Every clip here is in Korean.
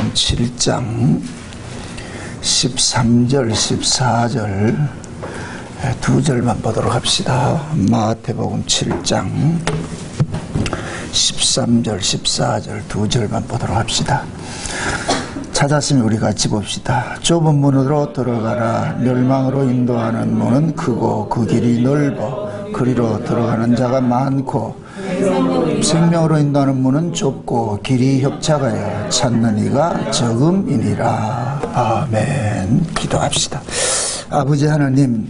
마태복음 7장 13절 14절 두 절만 보도록 합시다. 마태복음 7장 13절 14절 두 절만 보도록 합시다. 찾았으면 우리 같이 봅시다. 좁은 문으로 들어가라. 멸망으로 인도하는 문은 크고 그 길이 넓어 그리로 들어가는 자가 많고 생명으로 인도하는 문은 좁고 길이 협착하여 찾는 이가 적음이니라. 아멘. 기도합시다. 아버지 하나님,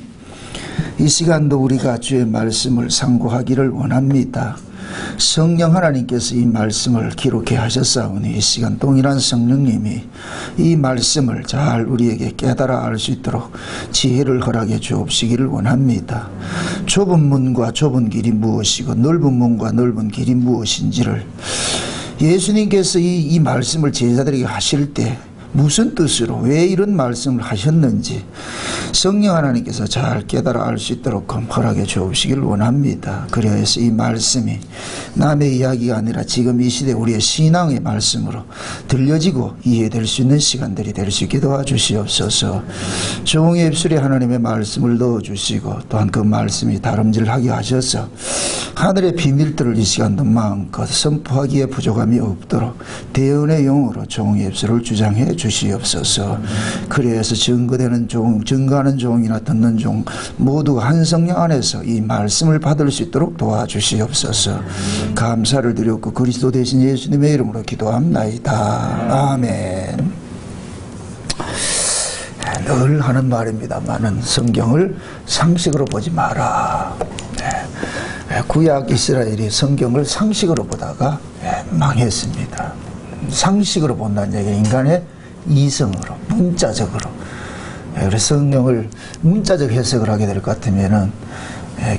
이 시간도 우리가 주의 말씀을 상고하기를 원합니다. 성령 하나님께서 이 말씀을 기록해 하셨사오니 이 시간 동일한 성령님이 이 말씀을 잘 우리에게 깨달아 알 수 있도록 지혜를 허락해 주옵시기를 원합니다. 좁은 문과 좁은 길이 무엇이고 넓은 문과 넓은 길이 무엇인지를 예수님께서 이 말씀을 제자들에게 하실 때 무슨 뜻으로 왜 이런 말씀을 하셨는지 성령 하나님께서 잘 깨달아 알 수 있도록 허락해 주옵시기를 원합니다. 그래서 이 말씀이 남의 이야기가 아니라 지금 이 시대 우리의 신앙의 말씀으로 들려지고 이해될 수 있는 시간들이 될 수 있게 도와주시옵소서. 종의 입술에 하나님의 말씀을 넣어주시고 또한 그 말씀이 다름질하게 하셔서 하늘의 비밀들을 이 시간도 마음껏 선포하기에 부족함이 없도록 대언의 영으로 종의 입술을 주장해 주시옵소서. 그래서 증거되는 종, 증거하는 종이나 듣는 종 모두가 한 성령 안에서 이 말씀을 받을 수 있도록 도와주시옵소서. 감사를 드렸고 그리스도 대신 예수님의 이름으로 기도합나이다. 아멘. 늘 하는 말입니다만은 성경을 상식으로 보지 마라. 구약 이스라엘이 성경을 상식으로 보다가 망했습니다. 상식으로 본다는 얘기는 인간의 이성으로, 문자적으로. 그래서 성경을 문자적 해석을 하게 될 것 같으면은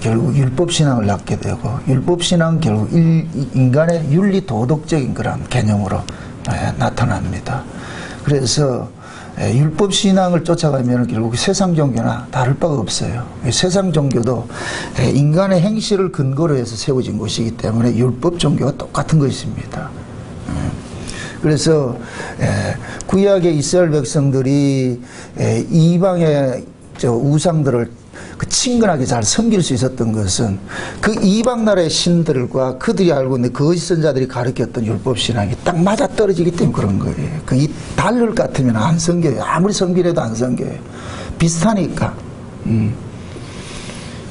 결국 율법신앙을 낳게 되고, 율법신앙은 결국 인간의 윤리 도덕적인 그런 개념으로 나타납니다. 그래서 율법신앙을 쫓아가면 결국 세상 종교나 다를 바가 없어요. 세상 종교도 인간의 행실을 근거로 해서 세워진 것이기 때문에 율법 종교와 똑같은 것입니다. 그래서 구약의 이스라엘 백성들이 이방의 우상들을 친근하게 잘 섬길 수 있었던 것은 그 이방 나라의 신들과 그들이 알고 있는 거짓 선자들이 가르쳤던 율법신앙이 딱 맞아떨어지기 때문에 그런 거예요. 이 다를 것 같으면 안 섬겨요. 아무리 섬기려도 안 섬겨요. 비슷하니까.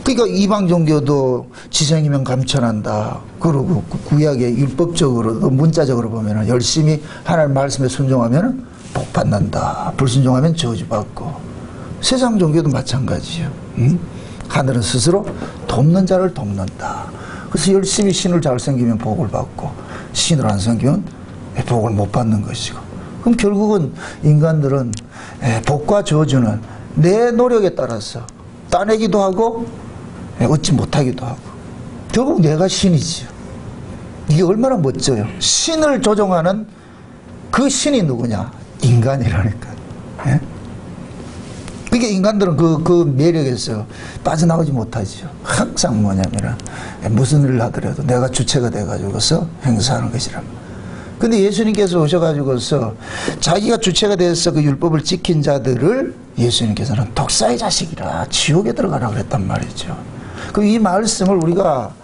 그러니까 이방 종교도 지성이면 감천한다. 그리고 구약의 율법적으로도 문자적으로 보면 열심히 하나님 말씀에 순종하면 복 받는다. 불순종하면 저주받고. 세상 종교도 마찬가지예요. 하늘은 스스로 돕는 자를 돕는다. 그래서 열심히 신을 잘 섬기면 복을 받고 신을 안 섬기면 복을 못 받는 것이고. 그럼 결국은 인간들은 복과 저주는 내 노력에 따라서 따내기도 하고 얻지 못하기도 하고 결국 내가 신이지요. 이게 얼마나 멋져요. 신을 조종하는 그 신이 누구냐? 인간이라니까. 그러니까 인간들은 그 매력에서 빠져나오지 못하죠. 항상 뭐냐면 무슨 일을 하더라도 내가 주체가 돼가지고서 행사하는 것이란. 근데 예수님께서 오셔가지고서 자기가 주체가 돼서 그 율법을 지킨 자들을 예수님께서는 독사의 자식이라 지옥에 들어가라 그랬단 말이죠. 그럼 이 말씀을 우리가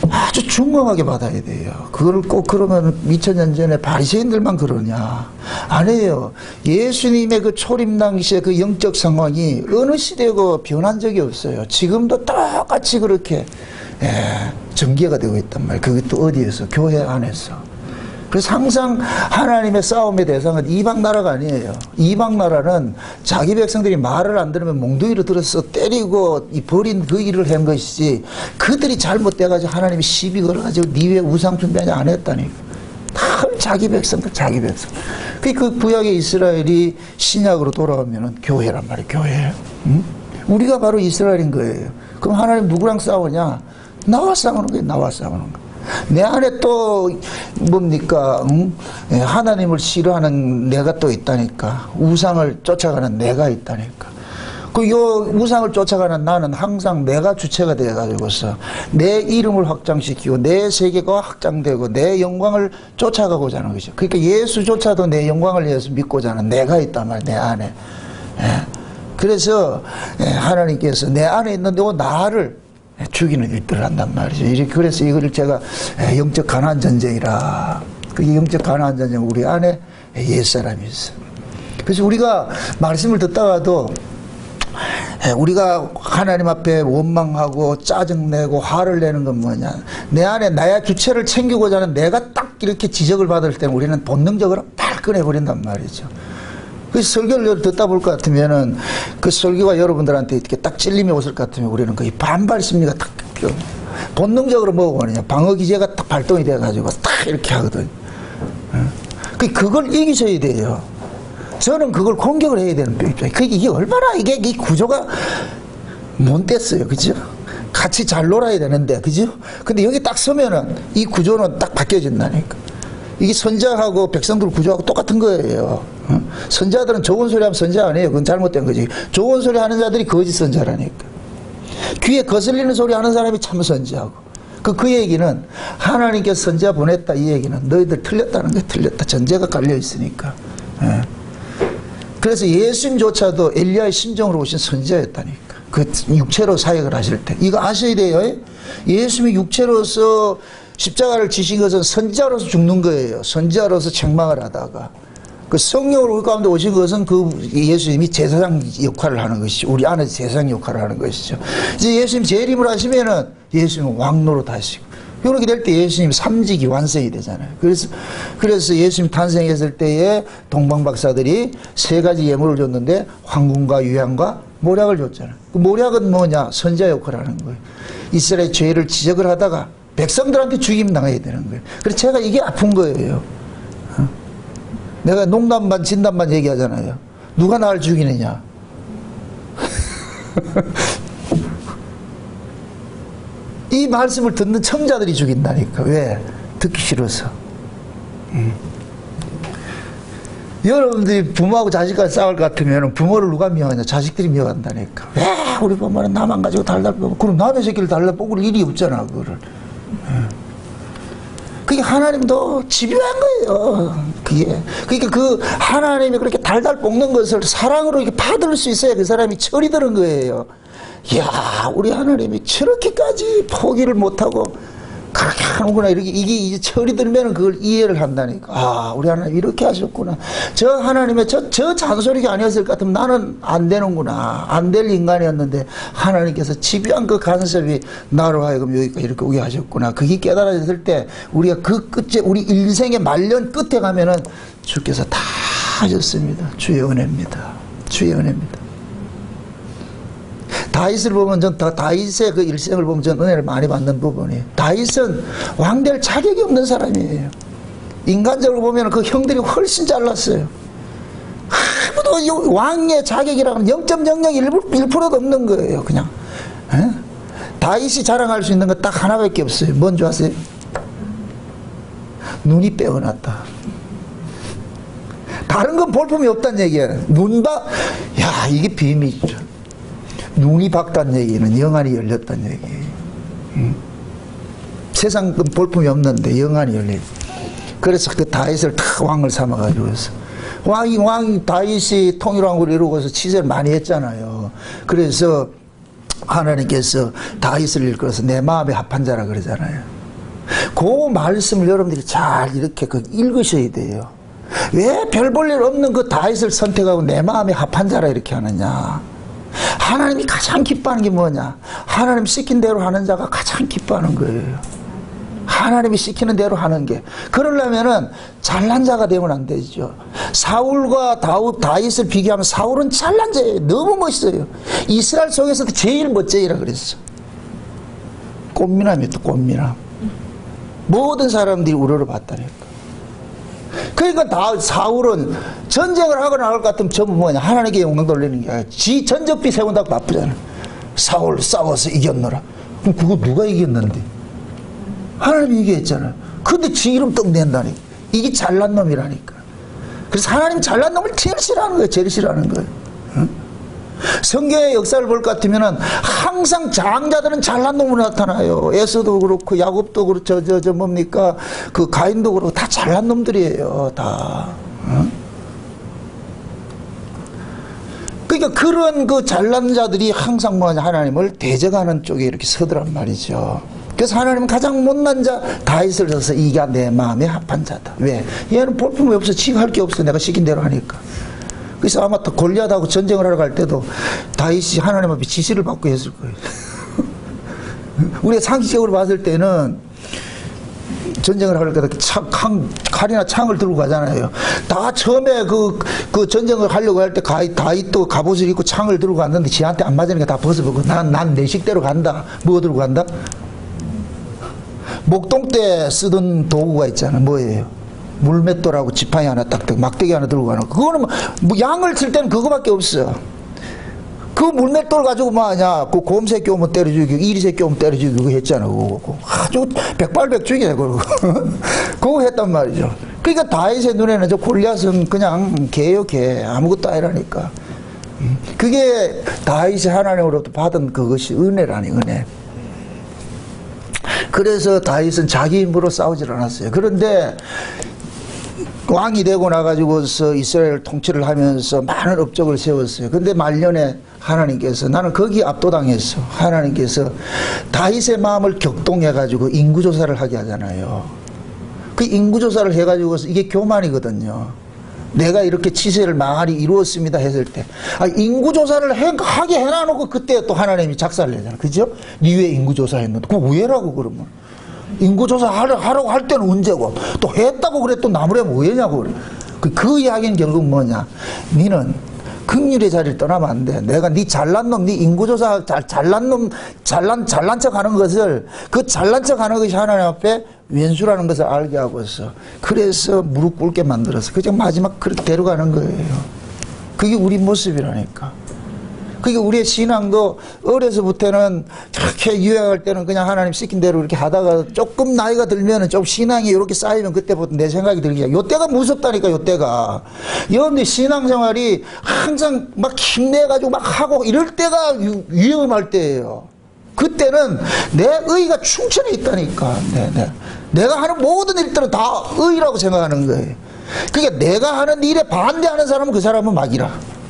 아주 중konkr하게 받아야 돼요. 그걸 꼭 그러면 2000년 전에 바리새인들만 그러냐? 아니에요. 예수님의 그 초림 당시의 그 영적 상황이 어느 시대고 변한 적이 없어요. 지금도 똑같이 그렇게 전개가 되고 있단 말이에요. 그것도 어디에서? 교회 안에서. 그래서 항상 하나님의 싸움의 대상은 이방 나라가 아니에요. 이방 나라는 자기 백성들이 말을 안 들으면 몽둥이를 들어서 때리고 버린 그 일을 한 것이지 그들이 잘못돼가지고 하나님이 시비 걸어가지고 니 왜 우상 숭배하냐 안 했다니까. 다 자기 백성들 자기 백성. 그 구약의 이스라엘이 신약으로 돌아오면은 교회란 말이에요. 교회. 우리가 바로 이스라엘인 거예요. 그럼 하나님 누구랑 싸우냐? 나와 싸우는 거예요. 나와 싸우는 거예요. 내 안에 또 뭡니까? 하나님을 싫어하는 내가 또 있다니까. 우상을 쫓아가는 내가 있다니까. 요 우상을 쫓아가는 나는 항상 내가 주체가 되어가지고서 내 이름을 확장시키고 내 세계가 확장되고 내 영광을 쫓아가고자 하는 거죠. 그러니까 예수조차도 내 영광을 위해서 믿고자 하는 내가 있단 말이에요. 내 안에. 그래서 하나님께서 내 안에 있는 요 나를 죽이는 일들을 한단 말이죠. 그래서 이걸 제가 영적 가나안 전쟁이라. 그게 영적 가나안 전쟁, 우리 안에 옛사람이 있어요. 그래서 우리가 말씀을 듣다가도 우리가 하나님 앞에 원망하고 짜증내고 화를 내는 건 뭐냐, 내 안에 나의 주체를 챙기고자 하는 내가 딱 이렇게 지적을 받을 때는 우리는 본능적으로 딱 꺼내버린단 말이죠. 그래서 설교를 듣다 볼 것 같으면은 그 설교가 여러분들한테 이렇게 딱 찔림이 오실 것 같으면 우리는 거의 반발 심리가 딱 본능적으로 뭐가 오느냐, 방어 기제가 딱 발동이 돼가지고 딱 이렇게 하거든. 그걸 이기셔야 돼요. 저는 그걸 공격을 해야 되는 입장이에요. 이게 얼마나 이 구조가 못됐어요. 그죠? 같이 잘 놀아야 되는데, 그죠? 근데 여기 딱 서면은 이 구조는 딱 바뀌어진다니까. 이게 선자하고 백성들 구조하고 똑같은 거예요. 선자들은 좋은 소리 하면 선자 아니에요. 그건 잘못된 거지. 좋은 소리 하는 자들이 거짓 선자라니까. 귀에 거슬리는 소리 하는 사람이 참 선자하고. 그 얘기는 하나님께서 선자 보냈다, 이 얘기는 너희들 틀렸다는 게 틀렸다. 전제가 깔려 있으니까. 그래서 예수님조차도 엘리야의 심정으로 오신 선지자였다니까. 그 육체로 사역을 하실 때. 이거 아셔야 돼요. 예수님이 육체로서 십자가를 지신 것은 선지자로서 죽는 거예요. 선지자로서 책망을 하다가. 그 성령으로 우리 가운데 오신 것은 그 예수님이 제사장 역할을 하는 것이죠. 우리 안에서 제사장 역할을 하는 것이죠. 이제 예수님 재림을 하시면은 예수님은 왕노릇 하시고. 이렇게 될 때 예수님 삼직이 완성이 되잖아요. 그래서 예수님 탄생했을 때에 동방박사들이 세 가지 예물을 줬는데 황금과 유향과 모략을 줬잖아요. 그 모략은 뭐냐? 선지자 역할을 하는 거예요. 이스라엘 죄를 지적을 하다가 백성들한테 죽임 당해야 되는 거예요. 그래서 제가 이게 아픈 거예요. 내가 농담반 진담반 얘기하잖아요. 누가 나를 죽이느냐? 이 말씀을 듣는 청자들이 죽인다니까. 왜? 듣기 싫어서. 여러분들이 부모하고 자식까지 싸울 것 같으면 부모를 누가 미워하냐? 자식들이 미워한다니까. 왜 우리 부모는 나만 가지고 달달 뽑고. 그럼 남의 새끼를 달달 뽑을 일이 없잖아, 그거를. 그게 하나님도 집요한 거예요. 그게. 그러니까 그 하나님이 그렇게 달달 볶는 것을 사랑으로 이렇게 받을 수 있어야 그 사람이 철이 드는 거예요. 이야, 우리 하나님이 저렇게까지 포기를 못하고 그렇게 하는구나. 이게 이제 철이 들면 그걸 이해를 한다니까. 아, 우리 하나님 이렇게 하셨구나. 저 하나님의 저 잔소리가 아니었을 것 같으면 나는 안 되는구나. 안 될 인간이었는데 하나님께서 집요한 그 간섭이 나로 하여금 여기까지 이렇게 오게 하셨구나. 그게 깨달아졌을 때 우리가 그 끝에, 우리 인생의 말년 끝에 가면은 주께서 다 하셨습니다. 주의 은혜입니다. 주의 은혜입니다. 다윗을 보면 전 다윗의 그 일생을 보면 전 은혜를 많이 받는 부분이에요. 다윗은 왕될 자격이 없는 사람이에요. 인간적으로 보면 그 형들이 훨씬 잘났어요. 아무도 왕의 자격이라면 0.001%도 없는 거예요. 그냥. 다윗이 자랑할 수 있는 건 딱 하나밖에 없어요. 뭔지 아세요? 눈이 빼어났다. 다른 건 볼품이 없다는 얘기예요. 야, 이게 비밀이죠. 눈이 밝다는 얘기는 영안이 열렸다는 얘기예요. 세상 볼품이 없는데 영안이 열려요. 그래서 그 다윗을 다 왕을 삼아가지고서 왕이 다윗이 통일왕국을 이루고서 치세를 많이 했잖아요. 그래서 하나님께서 다윗을 일컬어서 내 마음에 합한 자라 그러잖아요. 그 말씀을 여러분들이 잘 이렇게 읽으셔야 돼요. 왜 별 볼 일 없는 그 다윗을 선택하고 내 마음에 합한 자라 이렇게 하느냐? 하나님이 가장 기뻐하는 게 뭐냐? 하나님 시킨 대로 하는 자가 가장 기뻐하는 거예요. 하나님이 시키는 대로 하는 게. 그러려면은 잘난 자가 되면 안 되죠. 사울과 다윗을 비교하면 사울은 잘난 자예요. 너무 멋있어요. 이스라엘 속에서도 제일 멋쟁이라 그랬어. 꽃미남이었다, 꽃미남. 모든 사람들이 우러러봤다니까. 그러니까 사울은 전쟁을 하거나 할 것 같으면 전부 뭐냐? 하나님께 영광 돌리는 게 아니라 지 전적비 세운다고 바쁘잖아. 사울 싸워서 이겼노라. 그럼 그거 누가 이겼는데? 하나님이 이겼잖아요. 근데 지 이름 떡 낸다니까. 이게 잘난 놈이라니까. 그래서 하나님 잘난 놈을 제일 싫어하는 거예요. 제일 싫어하는 거예요. 응? 성경의 역사를 볼 것 같으면은 항상 장자들은 잘난 놈으로 나타나요. 에서도 그렇고 야곱도 그렇고 뭡니까 그 가인도 그렇고 다 잘난 놈들이에요. 다. 그러니까 그런 그 잘난 자들이 항상 뭐냐 하나님을 대적하는 쪽에 이렇게 서더란 말이죠. 그래서 하나님은 가장 못난 자 다윗을 써서 이가 내 마음에 합한 자다. 왜? 얘는 볼품이 없어. 지가 할 게 없어. 내가 시킨 대로 하니까. 그래서 아마 또 골리앗하고 전쟁을 하러 갈 때도 다윗이 하나님 앞에 지시를 받고 했을 거예요. 우리가 상식적으로 봤을 때는 전쟁을 할 때 칼이나 창을 들고 가잖아요. 다 처음에 그 전쟁을 하려고 할 때 다윗도 갑옷을 입고 창을 들고 갔는데 지한테 안 맞으니까 다 벗어보고 난 내 식대로 간다. 뭐 들고 간다? 목동 때 쓰던 도구가 있잖아. 뭐예요? 물맷돌하고 지팡이 하나 딱 막대기 하나 들고 가는 거. 그거는 뭐 양을 칠 때는 그거밖에 없어. 그 물맷돌 가지고 뭐하냐 그 곰 새끼 오면 때려 죽이고 이리 새끼 오면 때려 죽이고 했잖아. 그거 아주 백발백중이야. 그거 했단 말이죠. 그러니까 다윗의 눈에는 저 골리앗은 그냥 개요 개. 아무것도 아니라니까. 그게 다윗이 하나님으로부터 받은 그것이 은혜라니 은혜. 그래서 다윗은 자기 힘으로 싸우질 않았어요. 그런데 왕이 되고 나가지고서 이스라엘 통치를 하면서 많은 업적을 세웠어요. 근데 말년에 하나님께서 나는 거기 압도당했어. 하나님께서 다윗의 마음을 격동해가지고 인구조사를 하게 하잖아요. 그 인구조사를 해가지고서 이게 교만이거든요. 내가 이렇게 치세를 많이 이루었습니다 했을 때 인구조사를 하게 해놔놓고 그때 또 하나님이 작사를 내잖아. 그죠? 니 왜 인구조사 했는데 그거 왜라고 그러면 인구조사 하라고 할 때는 언제고 또 했다고 그래 또 나무라면 왜냐고 그래. 그 이야기는 결국 뭐냐 니는 긍휼의 자리를 떠나면 안 돼. 내가 네 잘난 놈, 네 인구조사 잘난 놈 잘난 척 하는 것을 그 잘난 척 하는 것이 하나님 앞에 왼수라는 것을 알게 하고서 그래서 무릎 꿇게 만들어서 그저 마지막 그렇게 데려가는 거예요. 그게 우리 모습이라니까. 그게 우리의 신앙도 어려서부터는 저렇게 유행할 때는 그냥 하나님 시킨 대로 이렇게 하다가 조금 나이가 들면은 좀 신앙이 이렇게 쌓이면 그때부터 내 생각이 들기 시작해. 요때가 무섭다니까 요때가. 여러분들 신앙생활이 항상 막 힘내가지고 막 하고 이럴 때가 위험할 때예요. 그때는 내 의가 충천해 있다니까. 내가 하는 모든 일들은 다 의라고 생각하는 거예요. 그러니까 내가 하는 일에 반대하는 사람은 그 사람은 막이라.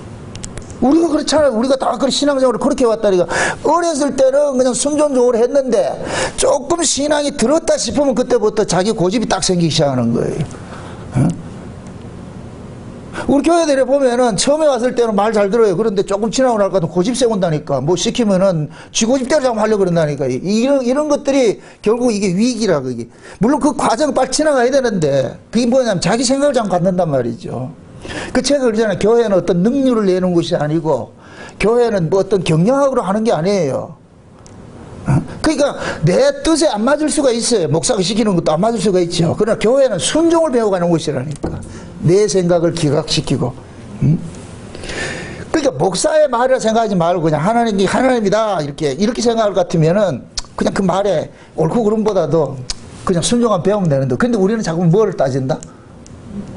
우리가 그렇잖아요. 우리가 다 그 신앙생활을 그렇게 해왔다니까. 어렸을 때는 그냥 순종적으로 했는데 조금 신앙이 들었다 싶으면 그때부터 자기 고집이 딱 생기기 시작하는 거예요. 우리 교회들에 보면은 처음에 왔을 때는 말 잘 들어요. 그런데 조금 지나고 나니까 고집 세운다니까. 뭐 시키면은 지 고집대로 좀 하려고 그런다니까. 이런 것들이 결국 이게 위기라, 그게. 물론 그 과정 빨리 지나가야 되는데 그게 뭐냐면 자기 생각을 잘 갖는단 말이죠. 그 제가 그러잖아요. 교회는 어떤 능률을 내는 것이 아니고 교회는 뭐 어떤 경영학으로 하는 게 아니에요. 그러니까 내 뜻에 안 맞을 수가 있어요. 목사가 시키는 것도 안 맞을 수가 있죠. 그러나 교회는 순종을 배워가는 곳이라니까. 내 생각을 기각시키고. 그러니까 목사의 말이라 생각하지 말고 그냥 하나님이다 이렇게 생각할 것 같으면은 그냥 그 말에 옳고 그름보다도 그냥 순종만 배우면 되는데, 근데 우리는 자꾸 뭐를 따진다?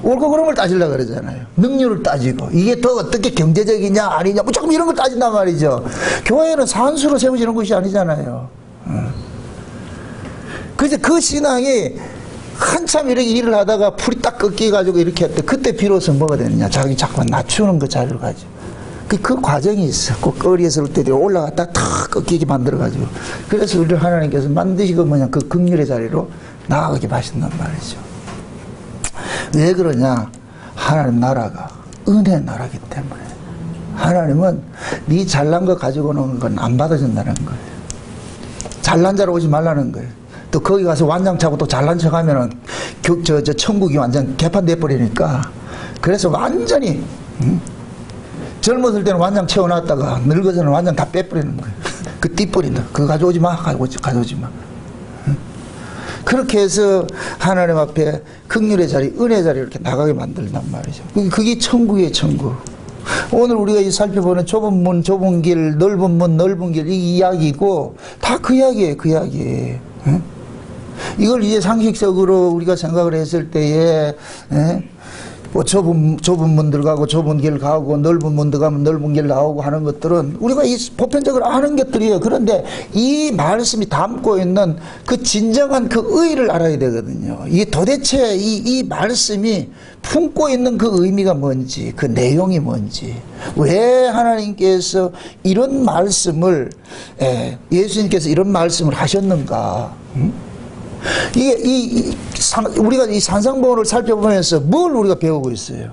옳고 그름을 걸 따지려고 그러잖아요. 능률을 따지고 이게 더 어떻게 경제적이냐 아니냐 무조건 이런 걸 따진단 말이죠. 교회는 산수로 세워지는 것이 아니잖아요. 그래서 그 신앙이 한참 이렇게 일을 하다가 풀이 딱 꺾여가지고 이렇게 했대. 그때 비로소 뭐가 되느냐, 자기 자꾸 낮추는 그 자리를 가지고 그 과정이 있어. 그 거리에서 올 때 올라갔다 탁 꺾이게 만들어가지고. 그래서 우리를 하나님께서 만드시 그 뭐냐 그 긍휼의 자리로 나아가게 하신단 말이죠. 왜 그러냐? 하나님 나라가 은혜의 나라기 때문에. 하나님은 네 잘난 거 가지고 오는 건 안 받아준다는 거예요. 잘난 자로 오지 말라는 거예요. 또 거기 가서 완장 차고 또 잘난 척 하면은 천국이 완전 개판돼 버리니까. 그래서 완전히 젊었을 때는 완장 채워놨다가 늙어서는 완전 다 빼버리는 거예요. 그 띠뿌린다. 그거 가져오지 마. 가져오지 마. 그렇게 해서 하나님 앞에 긍휼의 자리, 은혜의 자리 이렇게 나가게 만들단 말이죠. 그게 천국이에요, 천국. 오늘 우리가 살펴보는 좁은 문, 좁은 길, 넓은 문, 넓은 길, 이 이야기고 다 그 이야기예요, 그 이야기. 이걸 이제 상식적으로 우리가 생각을 했을 때에 뭐 좁은 문 들어가고 좁은 길 가고 넓은 문 들어가면 넓은 길 나오고 하는 것들은 우리가 이 보편적으로 아는 것들이에요. 그런데 이 말씀이 담고 있는 그 진정한 그 의의를 알아야 되거든요. 이게 도대체 이 말씀이 품고 있는 그 의미가 뭔지, 그 내용이 뭔지, 왜 하나님께서 이런 말씀을, 예수님께서 이런 말씀을 하셨는가. 우리가 이 산상보훈을 살펴보면서 뭘 우리가 배우고 있어요?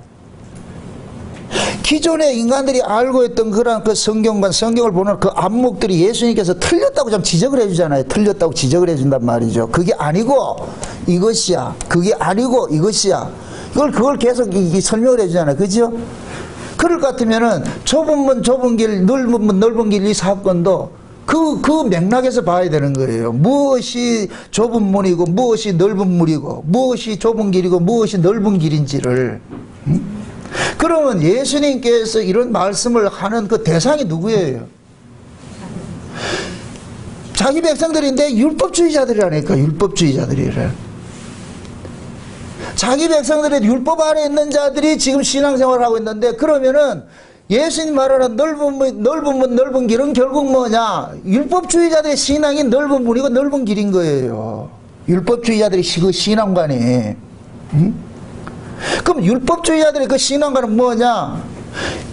기존의 인간들이 알고 있던 그런 그 성경을 보는 그 안목들이 예수님께서 틀렸다고 좀 지적을 해주잖아요. 틀렸다고 지적을 해준단 말이죠. 그게 아니고 이것이야. 그게 아니고 이것이야. 그걸 계속 설명을 해주잖아요. 그죠? 그럴 것 같으면은 좁은 문, 좁은 길, 넓은 문, 넓은 길 이 사건도 그 맥락에서 봐야 되는 거예요. 무엇이 좁은 문이고 무엇이 넓은 문이고 무엇이 좁은 길이고 무엇이 넓은 길인지를. 그러면 예수님께서 이런 말씀을 하는 그 대상이 누구예요? 자기 백성들인데 율법주의자들이라니까. 율법주의자들이래. 자기 백성들의 율법 아래 있는 자들이 지금 신앙생활을 하고 있는데, 그러면은 예수님 말하는 넓은 문, 넓은 길은 결국 뭐냐? 율법주의자들의 신앙이 넓은 문이고 넓은 길인 거예요. 율법주의자들의 그 신앙관이. 그럼 율법주의자들의 그 신앙관은 뭐냐?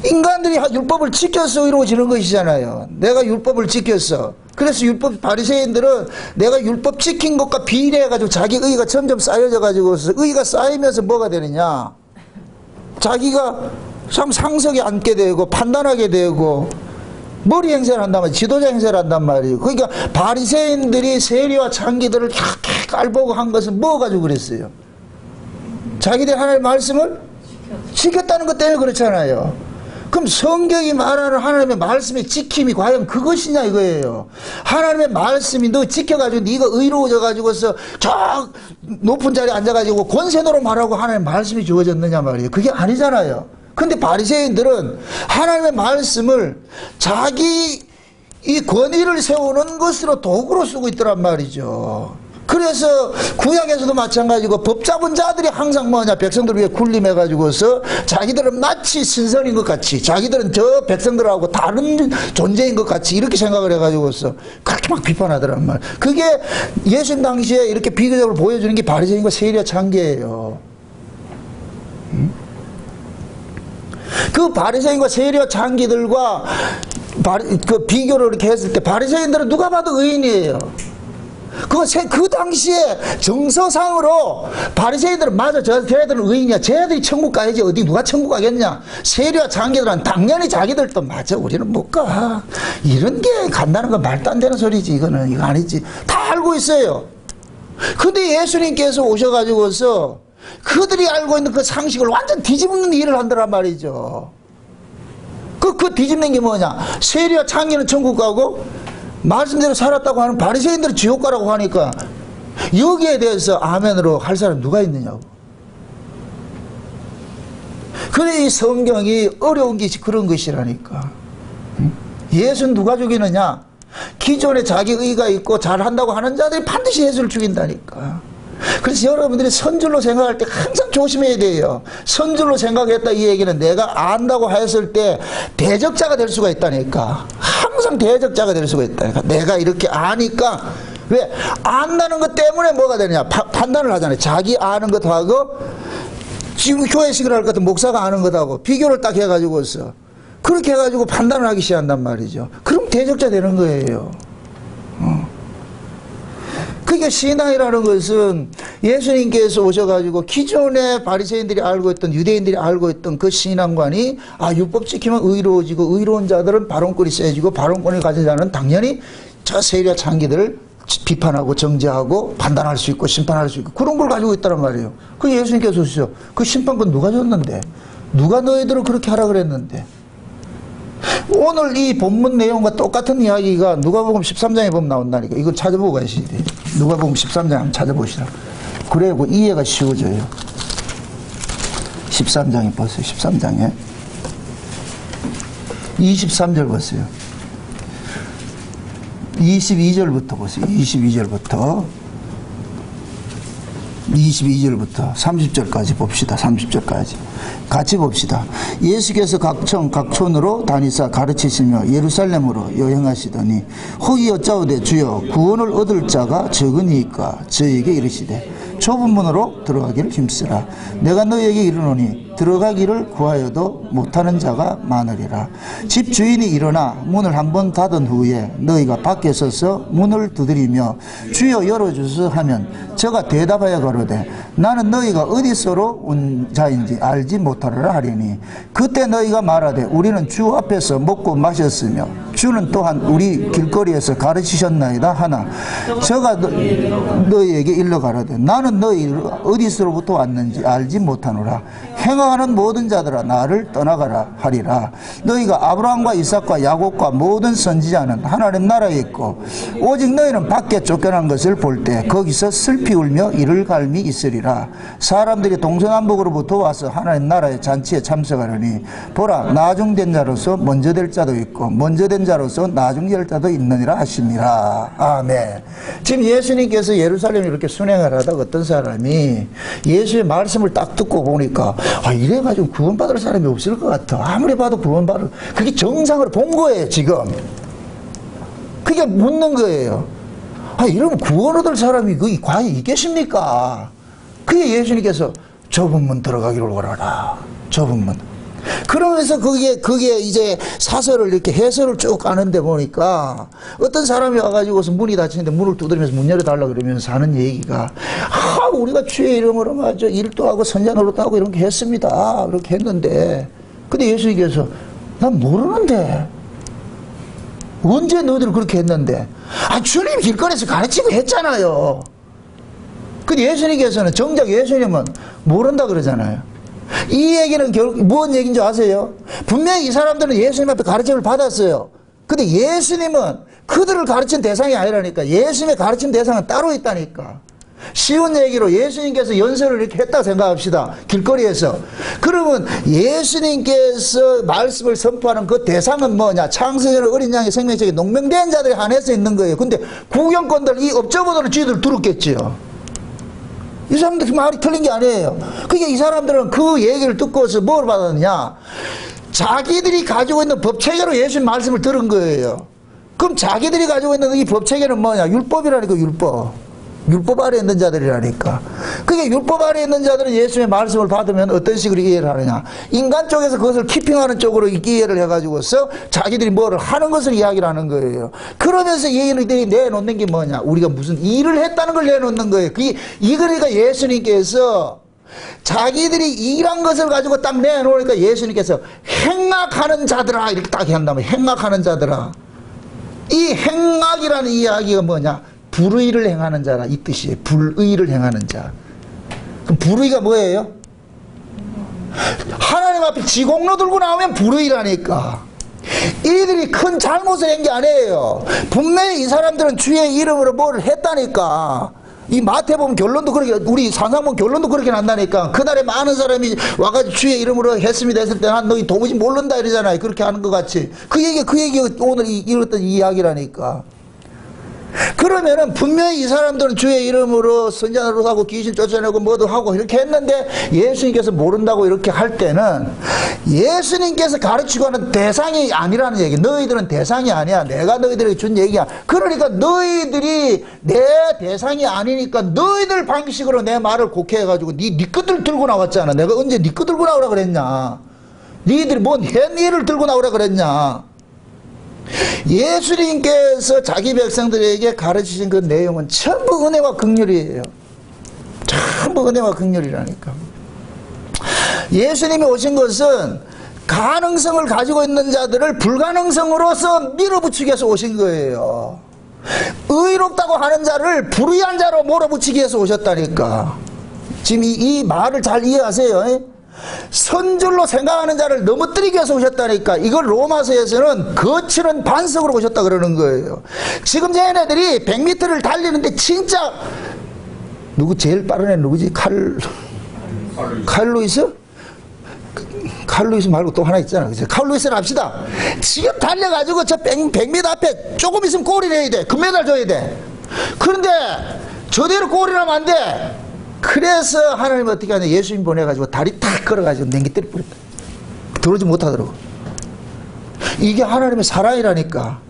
인간들이 율법을 지켜서 이루어지는 것이잖아요. 내가 율법을 지켰어. 그래서 바리새인들은 내가 율법 지킨 것과 비례해가지고 자기 의의가 점점 쌓여져가지고 의의가 쌓이면서 뭐가 되느냐? 자기가 참 상석에 앉게 되고 판단하게 되고 머리 행세를 한단 말이에요. 지도자 행세를 한단 말이에요. 그러니까 바리새인들이 세리와 창기들을 깔보고 한 것은 뭐 가지고 그랬어요? 자기들 하나님의 말씀을 지켰다는 것 때문에 그렇잖아요. 그럼 성경이 말하는 하나님의 말씀의 지킴이 과연 그것이냐 이거예요. 하나님의 말씀이 너 지켜가지고 네가 의로워져가지고서 저 높은 자리에 앉아가지고 권세노로 말하고 하나님의 말씀이 주어졌느냐 말이에요. 그게 아니잖아요. 근데 바리새인들은 하나님의 말씀을 자기 이 권위를 세우는 것으로 도구로 쓰고 있더란 말이죠. 그래서 구약에서도 마찬가지고 법 잡은 자들이 항상 뭐냐, 백성들 위해 군림해가지고서 자기들은 마치 신선인 것 같이, 자기들은 저 백성들하고 다른 존재인 것 같이 이렇게 생각을 해가지고서 그렇게 막 비판하더란 말. 그게 예수님 당시에 이렇게 비교적으로 보여주는 게 바리새인과 세리와 창기예요. 그 바리새인과 세리와 창기들과 그 비교를 이렇게 했을 때 바리새인들은 누가 봐도 의인이에요. 그 당시에 정서상으로 바리새인들은 맞아, 쟤들은 의인이야, 쟤들이 천국 가야지, 어디 누가 천국 가겠냐. 세리와 장기들은 당연히 자기들도 맞아, 우리는 못 가, 이런 게 간다는 건 말도 안 되는 소리지. 이거 아니지. 다 알고 있어요. 근데 예수님께서 오셔가지고서 그들이 알고 있는 그 상식을 완전 뒤집는 일을 한다란 말이죠. 그 뒤집는 게 뭐냐? 세리와 창기는 천국 가고 말씀대로 살았다고 하는 바리새인들은 지옥 가라고 하니까 여기에 대해서 아멘으로 할 사람 누가 있느냐고. 그래, 이 성경이 어려운 것이 그런 것이라니까. 예수는 누가 죽이느냐? 기존에 자기 의가 있고 잘한다고 하는 자들이 반드시 예수를 죽인다니까. 그래서 여러분들이 선줄로 생각할 때 항상 조심해야 돼요. 선줄로 생각했다 이 얘기는 내가 안다고 했을 때 대적자가 될 수가 있다니까. 항상 대적자가 될 수가 있다니까. 내가 이렇게 아니까. 왜? 안다는 것 때문에 뭐가 되느냐? 판단을 하잖아요. 자기 아는 것하고 지금 교회식을 할 것 같은 목사가 아는 것하고 비교를 딱 해가지고서 그렇게 해가지고 판단을 하기 시작한단 말이죠. 그럼 대적자 되는 거예요. 그러니까 신앙이라는 것은 예수님께서 오셔가지고 기존의 바리새인들이 알고 있던, 유대인들이 알고 있던 그 신앙관이, 아, 율법 지키면 의로워지고 의로운 자들은 발언권이 세지고 발언권을 가진 자는 당연히 저 세리와 창기들을 비판하고 정죄하고 판단할 수 있고 심판할 수 있고 그런 걸 가지고 있다는 말이에요. 그 예수님께서 오시죠. 그 심판권 누가 줬는데? 누가 너희들을 그렇게 하라 그랬는데? 오늘 이 본문 내용과 똑같은 이야기가 누가복음 13장에 보면 나온다니까. 이걸 찾아보고 가시야 돼요. 누가복음 13장 한번 찾아보시라. 그래야 뭐 이해가 쉬워져요. 13장에 보세요. 13장에 23절 보세요. 22절부터 보세요. 22절부터 22절부터 30절까지 봅시다. 30절까지 같이 봅시다. 예수께서 각청 각촌으로 다니사 가르치시며 예루살렘으로 여행하시더니 혹이 여짜오되 주여 구원을 얻을 자가 적으니까 저에게 이르시되 좁은 문으로 들어가기를 힘쓰라. 내가 너희에게 이르노니 들어가기를 구하여도 못하는 자가 많으리라. 집 주인이 일어나 문을 한번 닫은 후에 너희가 밖에 서서 문을 두드리며 주여 열어주소 하면 저가 대답하여 가로되 나는 너희가 어디서로 온 자인지 알지 못하리라 하리니 그때 너희가 말하되 우리는 주 앞에서 먹고 마셨으며 주는 또한 우리 길거리에서 가르치셨나이다 하나 저가 너희에게 일러 가로되 나는 너희 어디서로부터 왔는지 알지 못하노라. 행하는 모든 자들아 나를 떠나가라 하리라. 너희가 아브라함과 이삭과 야곱과 모든 선지자는 하나님 나라에 있고 오직 너희는 밖에 쫓겨난 것을 볼 때 거기서 슬피 울며 이를 갈미 있으리라. 사람들이 동서남북으로부터 와서 하나님 나라의 잔치에 참석하려니 보라 나중된 자로서 먼저 될 자도 있고 먼저 된 자로서 나중될 자도 있느니라 하시니라. 아멘. 지금 예수님께서 예루살렘에 이렇게 순행을 하다가 어떤 사람이 예수의 말씀을 딱 듣고 보니까 이래가지고 구원받을 사람이 없을 것 같아. 아무리 봐도 구원받을 그게 정상으로 본 거예요. 지금 그게 묻는 거예요. 이러면 구원 얻을 사람이 그게 과연 있겠습니까? 그게 예수님께서 좁은 문 들어가기를 원하라. 좁은 문. 그러면서 그게 이제 사설을 이렇게 해설을 쭉 가는데 보니까 어떤 사람이 와가지고서 문이 닫히는데 문을 두드리면서 문 열어달라 그러면서 하는 얘기가 우리가 주의 이름으로 맞아 일도 하고 선자 노릇도 하고 이렇게 했습니다. 그렇게 했는데 근데 예수님께서 난 모르는데 언제 너희들 그렇게 했는데 주님 길거리에서 가르치고 했잖아요. 근데 예수님께서는 정작 예수님은 모른다 그러잖아요. 이 얘기는 결국 무슨 얘기인지 아세요? 분명히 이 사람들은 예수님 앞에 가르침을 받았어요. 근데 예수님은 그들을 가르친 대상이 아니라니까. 예수님의 가르친 대상은 따로 있다니까. 쉬운 얘기로 예수님께서 연설을 이렇게 했다고 생각합시다. 길거리에서. 그러면 예수님께서 말씀을 선포하는 그 대상은 뭐냐? 창세전의 어린 양의 생명책에 농명된 자들이 한해서 있는 거예요. 근데 구경꾼들 이 업적보다는 쥐들 들었겠지요. 이 사람들 말이 틀린 게 아니에요. 그러니까 이 사람들은 그 얘기를 듣고서 뭘 받았느냐? 자기들이 가지고 있는 법체계로 예수님 말씀을 들은 거예요. 그럼 자기들이 가지고 있는 이 법체계는 뭐냐? 율법이라니까. 율법 아래에 있는 자들이라니까. 그게 율법 아래에 있는 자들은 예수님의 말씀을 받으면 어떤 식으로 이해를 하느냐? 인간 쪽에서 그것을 키핑하는 쪽으로 이해를 해가지고서 자기들이 뭐를 하는 것을 이야기를 하는 거예요. 그러면서 얘네들이 내놓는 게 뭐냐? 우리가 무슨 일을 했다는 걸 내놓는 거예요. 그러니까 예수님께서 자기들이 일한 것을 가지고 딱 내놓으니까 예수님께서 행악하는 자들아 이렇게 딱 한다면 행악하는 자들아. 이 행악이라는 이야기가 뭐냐? 불의를 행하는 자라 이 뜻이에요. 불의를 행하는 자. 그럼 불의가 뭐예요? 하나님 앞에 지공로 들고 나오면 불의라니까. 이들이 큰 잘못을 한 게 아니에요. 분명히 이 사람들은 주의 이름으로 뭘 했다니까. 이 마태복음 결론도 그렇게, 우리 산상본 결론도 그렇게 난다니까. 그날에 많은 사람이 와가지고 주의 이름으로 했습니다 했을 때 난 너희 도무지 모른다 이러잖아요. 그렇게 하는 것 같이. 그 얘기가 오늘 이랬던 이야기라니까. 그러면은 분명히 이 사람들은 주의 이름으로 선자 노릇하고 귀신 쫓아내고 뭐도 하고 이렇게 했는데 예수님께서 모른다고 이렇게 할 때는 예수님께서 가르치고 하는 대상이 아니라는 얘기. 너희들은 대상이 아니야. 내가 너희들에게 준 얘기야. 그러니까 너희들이 내 대상이 아니니까 너희들 방식으로 내 말을 곡해해가지고 네 것들 들고 나왔잖아. 내가 언제 네 것 들고 나오라 그랬냐. 너희들이 뭔 햇일을 들고 나오라 그랬냐. 예수님께서 자기 백성들에게 가르치신 그 내용은 전부 은혜와 긍휼이에요. 전부 은혜와 긍휼이라니까. 예수님이 오신 것은 가능성을 가지고 있는 자들을 불가능성으로서 밀어붙이기 위해서 오신 거예요. 의롭다고 하는 자를 불의한 자로 몰아붙이기 위해서 오셨다니까. 지금 이 말을 잘 이해하세요. 선줄로 생각하는 자를 넘어뜨리기 위해서 오셨다니까. 이걸 로마서에서는 거칠은 반석으로 오셨다 그러는 거예요. 지금 쟤네들이 100m를 달리는데 진짜 누구 제일 빠른 애 누구지? 칼루이스? 칼루이스 말고 또 하나 있잖아. 그치? 칼루이스를 합시다. 지금 달려가지고 저 100m 앞에 조금 있으면 골이 내야 돼. 금메달 줘야 돼. 그런데 저대로 골이 나면 안 돼. 그래서 하나님 어떻게 하냐, 예수님 보내가지고 다리 탁 걸어가지고 냉기 때려버렸다. 들어오지 못하더라고. 이게 하나님의 사랑이라니까.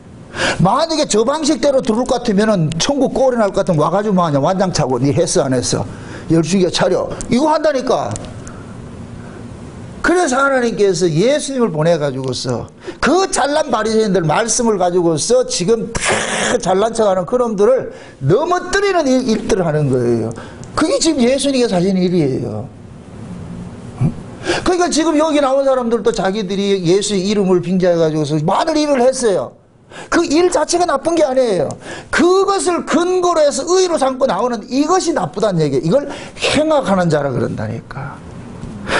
만약에 저 방식대로 들어올 것 같으면은 천국 꼴이 날 것 같으면 와가지고 뭐하냐, 완장 차고 니 했어 안 했어, 열중에 차려, 이거 한다니까. 그래서 하나님께서 예수님을 보내가지고서 그 잘난 바리새인들 말씀을 가지고서 지금 다 잘난 척하는 그놈들을 넘어뜨리는 일들을 하는 거예요. 그게 지금 예수님께서 하시는 일이에요. 그러니까 지금 여기 나온 사람들도 자기들이 예수의 이름을 빙자해가지고서 많은 일을 했어요. 그 일 자체가 나쁜 게 아니에요. 그것을 근거로 해서 의로 삼고 나오는 이것이 나쁘다는 얘기예요. 이걸 행악하는 자라 그런다니까.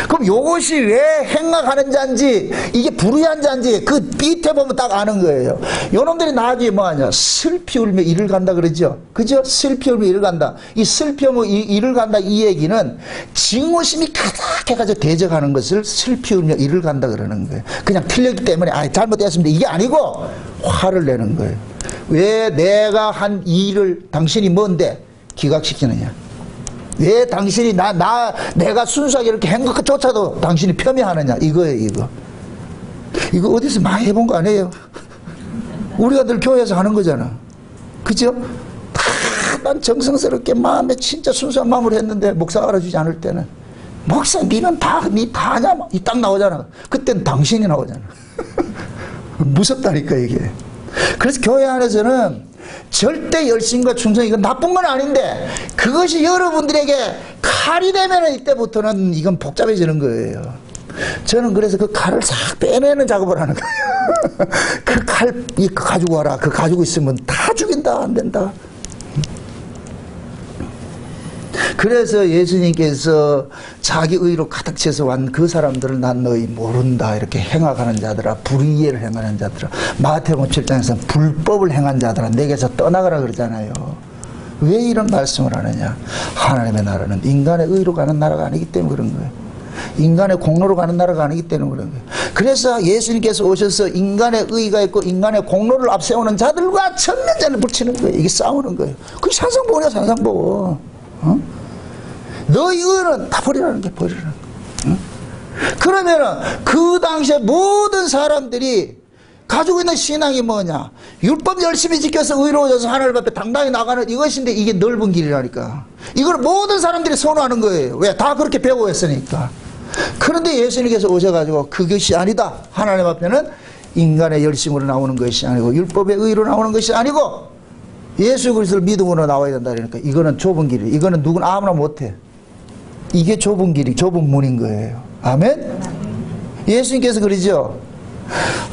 그럼 요것이 왜 행악하는 자인지, 이게 불의한 자인지 그 밑에 보면 딱 아는 거예요. 요놈들이 나중에 뭐하냐, 슬피 울며 이를 간다 그러죠. 그죠? 슬피 울며 이를 간다. 이 슬피 울며 이를 간다, 이 얘기는 증오심이 가득해가지고 대적하는 것을 슬피 울며 이를 간다 그러는 거예요. 그냥 틀렸기 때문에 잘못했습니다 이게 아니고 화를 내는 거예요. 왜 내가 한 일을 당신이 뭔데 기각시키느냐, 왜 당신이 내가 순수하게 이렇게 한 것조차도 당신이 폄훼하느냐, 이거예요. 이거 어디서 많이 해본 거 아니에요? 우리가 늘 교회에서 하는 거잖아. 그죠? 난 정성스럽게 마음에 진짜 순수한 마음으로 했는데 목사가 알아주지 않을 때는, 목사 니는 니 다 하냐, 이 딱 나오잖아. 그때는 당신이 나오잖아. 무섭다니까 이게. 그래서 교회 안에서는 절대 열심과 충성, 이건 나쁜 건 아닌데 그것이 여러분들에게 칼이 되면 이때부터는 이건 복잡해지는 거예요. 저는 그래서 그 칼을 싹 빼내는 작업을 하는 거예요. 그 칼 가지고 와라. 그 가지고 있으면 다 죽인다. 안 된다. 그래서 예수님께서 자기 의로 가득 채서 완 그 사람들을 난 너희 모른다, 이렇게 행악하는 자들아, 불의를 행하는 자들아, 마태복음 7장에서 불법을 행한 자들아 내게서 떠나가라 그러잖아요. 왜 이런 말씀을 하느냐, 하나님의 나라는 인간의 의로 가는 나라가 아니기 때문에 그런 거예요. 인간의 공로로 가는 나라가 아니기 때문에 그런 거예요. 그래서 예수님께서 오셔서 인간의 의가 있고 인간의 공로를 앞세우는 자들과 전면전을 붙이는 거예요. 이게 싸우는 거예요. 그게 산상보원이야, 산상보원. 너희 의는 다 버리라는 게, 버리라는 거. 응? 그러면은 그 당시에 모든 사람들이 가지고 있는 신앙이 뭐냐, 율법 열심히 지켜서 의로워져서 하나님 앞에 당당히 나가는 이것인데, 이게 넓은 길이라니까. 이걸 모든 사람들이 선호하는 거예요. 왜? 다 그렇게 배워왔으니까. 그런데 예수님께서 오셔가지고 그것이 아니다. 하나님 앞에는 인간의 열심으로 나오는 것이 아니고 율법의 의로 나오는 것이 아니고 예수 그리스도를 믿음으로 나와야 된다. 그러니까 이거는 좁은 길이, 이거는 누구나 아무나 못해. 이게 좁은 길이, 좁은 문인 거예요. 아멘? 예수님께서 그러죠.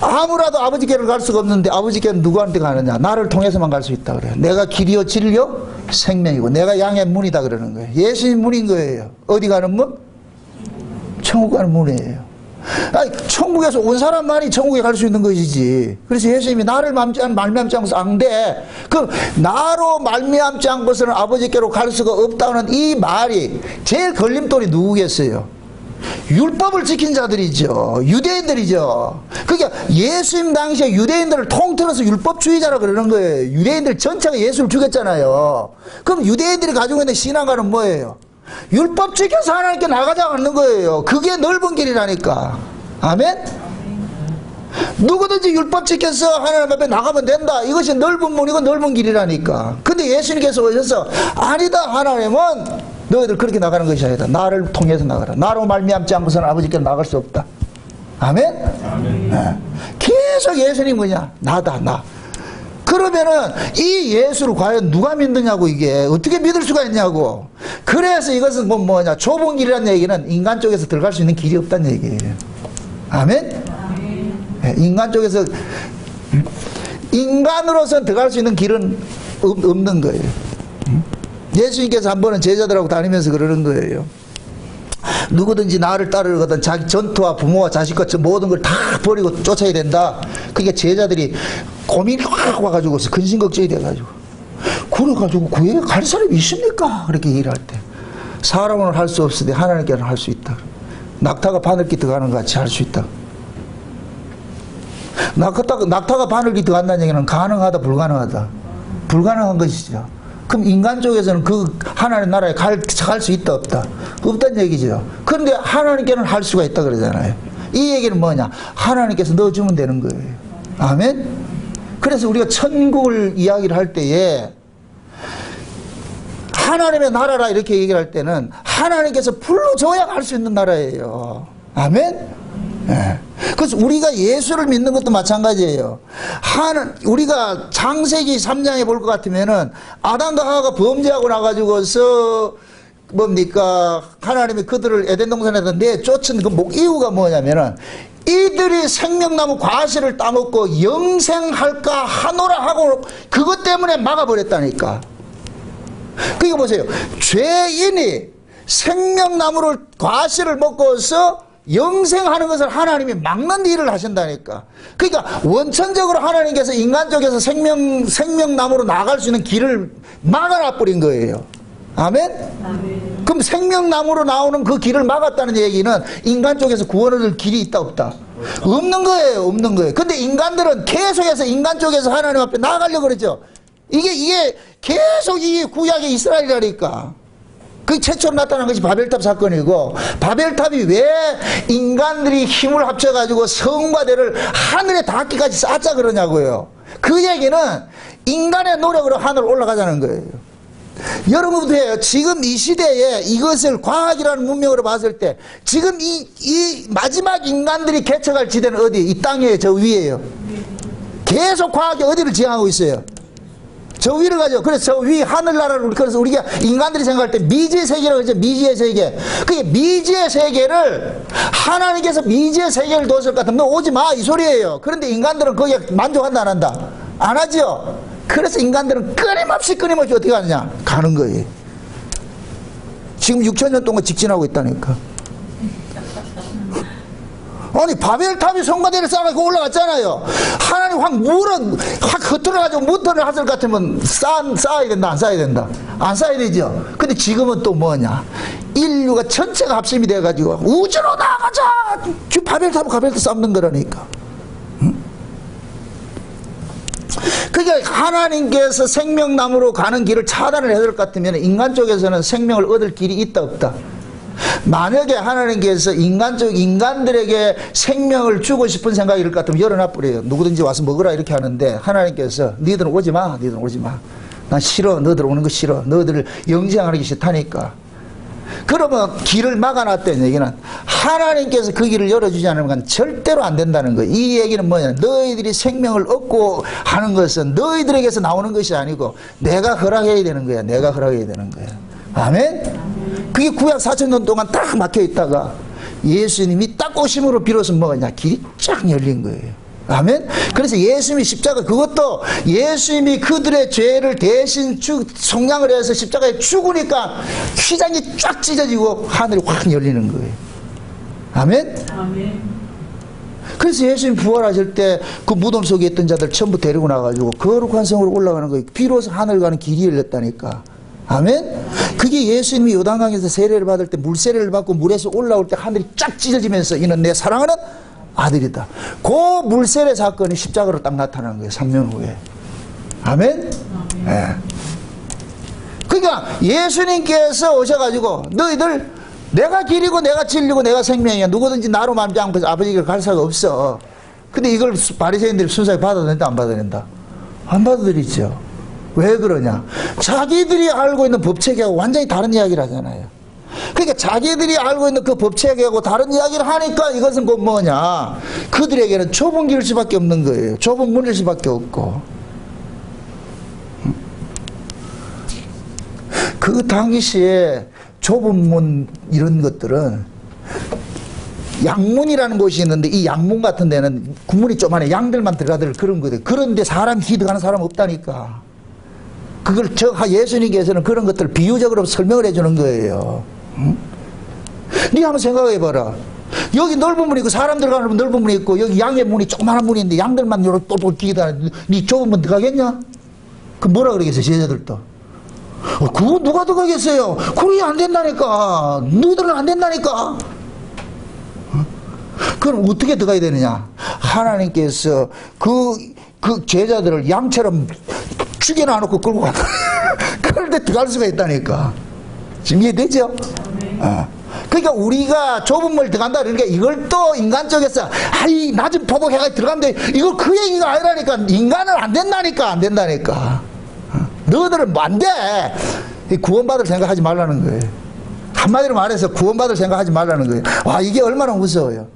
아무라도 아버지께를 갈 수가 없는데 아버지께는 누구한테 가느냐, 나를 통해서만 갈 수 있다 그래요. 내가 길이요 진리요 생명이고 내가 양의 문이다 그러는 거예요. 예수님 문인 거예요. 어디 가는 문? 천국 가는 문이에요. 아니, 천국에서 온 사람만이 천국에 갈 수 있는 것이지. 그래서 예수님이 나를 말미암지 않고서 안 돼. 그럼 나로 말미암지 않고서는 아버지께로 갈 수가 없다는 이 말이 제일 걸림돌이 누구겠어요? 율법을 지킨 자들이죠. 유대인들이죠. 그러니까 예수님 당시에 유대인들을 통틀어서 율법주의자라 그러는 거예요. 유대인들 전체가 예수를 죽였잖아요. 그럼 유대인들이 가지고 있는 신앙과는 뭐예요? 율법 지켜서 하나님께 나가자 하는 거예요. 그게 넓은 길이라니까. 아멘? 누구든지 율법 지켜서 하나님 앞에 나가면 된다. 이것이 넓은 문이고 넓은 길이라니까. 근데 예수님께서 오셔서 아니다, 하나님은 너희들 그렇게 나가는 것이 아니다. 나를 통해서 나가라. 나로 말미암지 않고서는 아버지께 나갈 수 없다. 아멘? 아멘. 네. 계속 예수님 뭐냐? 나다, 나. 그러면은 이 예수를 과연 누가 믿느냐고, 이게 어떻게 믿을 수가 있냐고. 그래서 이것은 뭐냐, 좁은 길이라는 얘기는 인간 쪽에서 들어갈 수 있는 길이 없다는 얘기예요. 아멘? 네, 인간 쪽에서 인간으로서는 들어갈 수 있는 길은 없는 거예요. 예수님께서 한 번은 제자들하고 다니면서 그러는 거예요. 누구든지 나를 따르거든 자기 전투와 부모와 자식과 모든 걸 다 버리고 쫓아야 된다. 그러니까 제자들이 고민이 확 와가지고 근심걱정이 돼가지고, 그래가지고 그에 갈 사람이 있습니까? 그렇게 얘기를 할 때, 사람은 할 수 없으되 하나님께는 할 수 있다. 낙타가 바늘기 들어가는 것 같이 할 수 있다. 낙타가 바늘기 들어간다는 얘기는 가능하다, 불가능하다? 불가능한 것이죠. 그럼 인간 쪽에서는 그 하나님 나라에 갈 수 있다 없다? 없다는 얘기죠. 그런데 하나님께는 할 수가 있다 그러잖아요. 이 얘기는 뭐냐? 하나님께서 넣어주면 되는 거예요. 아멘? 그래서 우리가 천국을 이야기를 할 때에 하나님의 나라라 이렇게 얘기를 할 때는 하나님께서 불러줘야 갈 수 있는 나라예요. 아멘? 네. 그래서 우리가 예수를 믿는 것도 마찬가지예요. 우리가 창세기 3장에 볼 것 같으면은 아담과 하와가 범죄하고 나가지고서 뭡니까? 하나님이 그들을 에덴 동산에서 내쫓은 그 이유가 뭐냐면은 이들이 생명나무 과실을 따먹고 영생할까 하노라 하고 그것 때문에 막아버렸다니까. 그러니까 보세요. 죄인이 생명나무를 과실을 먹고서 영생하는 것을 하나님이 막는 일을 하신다니까. 그러니까 원천적으로 하나님께서 인간 쪽에서 생명나무로 나갈 수 있는 길을 막아놔 버린 거예요. 아멘? 아멘. 그럼 생명나무로 나오는 그 길을 막았다는 얘기는 인간 쪽에서 구원을 얻을 길이 있다 없다? 없는 거예요. 없는 거예요. 근데 인간들은 계속해서 인간 쪽에서 하나님 앞에 나가려고 그러죠. 이게 계속 이 구약의 이스라엘이라니까. 그 최초로 나타난 것이 바벨탑 사건이고, 바벨탑이 왜 인간들이 힘을 합쳐가지고 성과 대를 하늘에 닿기까지 쌓자 그러냐고요. 그 얘기는 인간의 노력으로 하늘 올라가자는 거예요. 여러분부터 해요. 지금 이 시대에 이것을 과학이라는 문명으로 봤을 때 지금 이 마지막 인간들이 개척할 지대는 어디? 이 땅에 저 위에요. 계속 과학이 어디를 지향하고 있어요? 저 위를 가죠. 그래서 저 위 하늘나라를, 그래서 우리가 인간들이 생각할 때 미지의 세계라고 하죠. 미지의 세계. 그게 미지의 세계를 하나님께서 미지의 세계를 뒀을 것 같으면 너 오지 마 이 소리예요. 그런데 인간들은 거기에 만족한다 안 한다? 안 하죠. 그래서 인간들은 끊임없이 어떻게 가느냐? 가는 거예요. 지금 6,000년 동안 직진하고 있다니까. 아니 바벨탑이 성과대를 쌓아가지고 올라갔잖아요. 하나님 확 흩어져가지고 무터를 하실 것 같으면 쌓아야 된다 안 쌓아야 된다? 안 쌓아야 되죠. 근데 지금은 또 뭐냐? 인류가 전체가 합심이 돼가지고 우주로 나가자! 바벨탑 쌓는 거라니까. 그러니까 하나님께서 생명나무로 가는 길을 차단을 해야 될 것 같으면 인간 쪽에서는 생명을 얻을 길이 있다 없다? 만약에 하나님께서 인간들에게 생명을 주고 싶은 생각이 일 것 같으면 열어놔 버려요. 누구든지 와서 먹으라 이렇게 하는데 하나님께서 너희들은 오지 마. 난 싫어. 너희들 오는 거 싫어. 너희들을 영생하기 싫다니까. 그러면 길을 막아놨다는 얘기는 하나님께서 그 길을 열어주지 않으면 건 절대로 안 된다는 거예요. 이 얘기는 뭐냐? 너희들이 생명을 얻고 하는 것은 너희들에게서 나오는 것이 아니고 내가 허락해야 되는 거야. 내가 허락해야 되는 거야. 아멘? 그게 구약 4,000년 동안 딱 막혀 있다가 예수님이 딱 오심으로 비로소 뭐냐? 길이 쫙 열린 거예요. 아멘? 그래서 예수님이 십자가, 그것도 예수님이 그들의 죄를 대신 속량을 해서 십자가에 죽으니까 휘장이 쫙 찢어지고 하늘이 확 열리는 거예요. 아멘? 아멘. 그래서 예수님 부활하실 때 그 무덤 속에 있던 자들 전부 데리고 나가지고 거룩한 성으로 올라가는 거예요. 비로소 하늘 가는 길이 열렸다니까. 아멘? 그게 예수님이 요단강에서 세례를 받을 때 물세례를 받고 물에서 올라올 때 하늘이 쫙 찢어지면서 이는 내 사랑하는 아들이다. 그 물세례 사건이 십자가로 딱 나타나는 거예요. 3년 후에. 아멘? 네. 그러니까 예수님께서 오셔가지고 너희들 내가 길이고 내가 진리고 내가 생명이야. 누구든지 나로 말지 않고 아버지에게 갈 수가 없어. 근데 이걸 바리새인들이 순수하게 받아들인다 안 받아들인다? 안 받아들이죠. 왜 그러냐? 자기들이 알고 있는 법체계하고 완전히 다른 이야기를 하잖아요. 그러니까 자기들이 알고 있는 그 법체계하고 다른 이야기를 하니까 이것은 곧 뭐냐? 그들에게는 좁은 길일 수밖에 없는 거예요. 좁은 문일 수밖에 없고. 그 당시에 좁은 문 이런 것들은 양문이라는 곳이 있는데 이 양문 같은 데는 구문이 조그만해 양들만 들어가들 그런 거예요. 그런데 사람 기득하는 사람 없다니까. 그걸 예수님께서는 그런 것들을 비유적으로 설명을 해주는 거예요. 응? 네 한번 생각해봐라. 여기 넓은 문이 있고 사람 들어가는 넓은 문이 있고 여기 양의 문이 조그마한 문이 있는데 양들만 이렇게 똘똘 끼기다. 네 좁은 문 들어가겠냐? 그 뭐라 그러겠어요 제자들도? 그거 누가 들어가겠어요? 그게 안 된다니까. 너희들은 안 된다니까. 그럼 어떻게 들어가야 되느냐? 하나님께서 그 제자들을 양처럼 죽여놔놓고 끌고 간다. 그 그런데 들어갈 수가 있다니까. 지금 이해되죠? 그러니까 우리가 좁은 물 들어간다 그러니까 이걸 또 인간 쪽에서 아이 낮은 포복해가 들어가면 돼. 이거 그 얘기가 아니라니까. 인간은 안 된다니까. 안 된다니까. 너희들은 뭐 안 돼. 구원받을 생각하지 말라는 거예요. 한마디로 말해서 구원받을 생각하지 말라는 거예요. 와, 이게 얼마나 무서워요.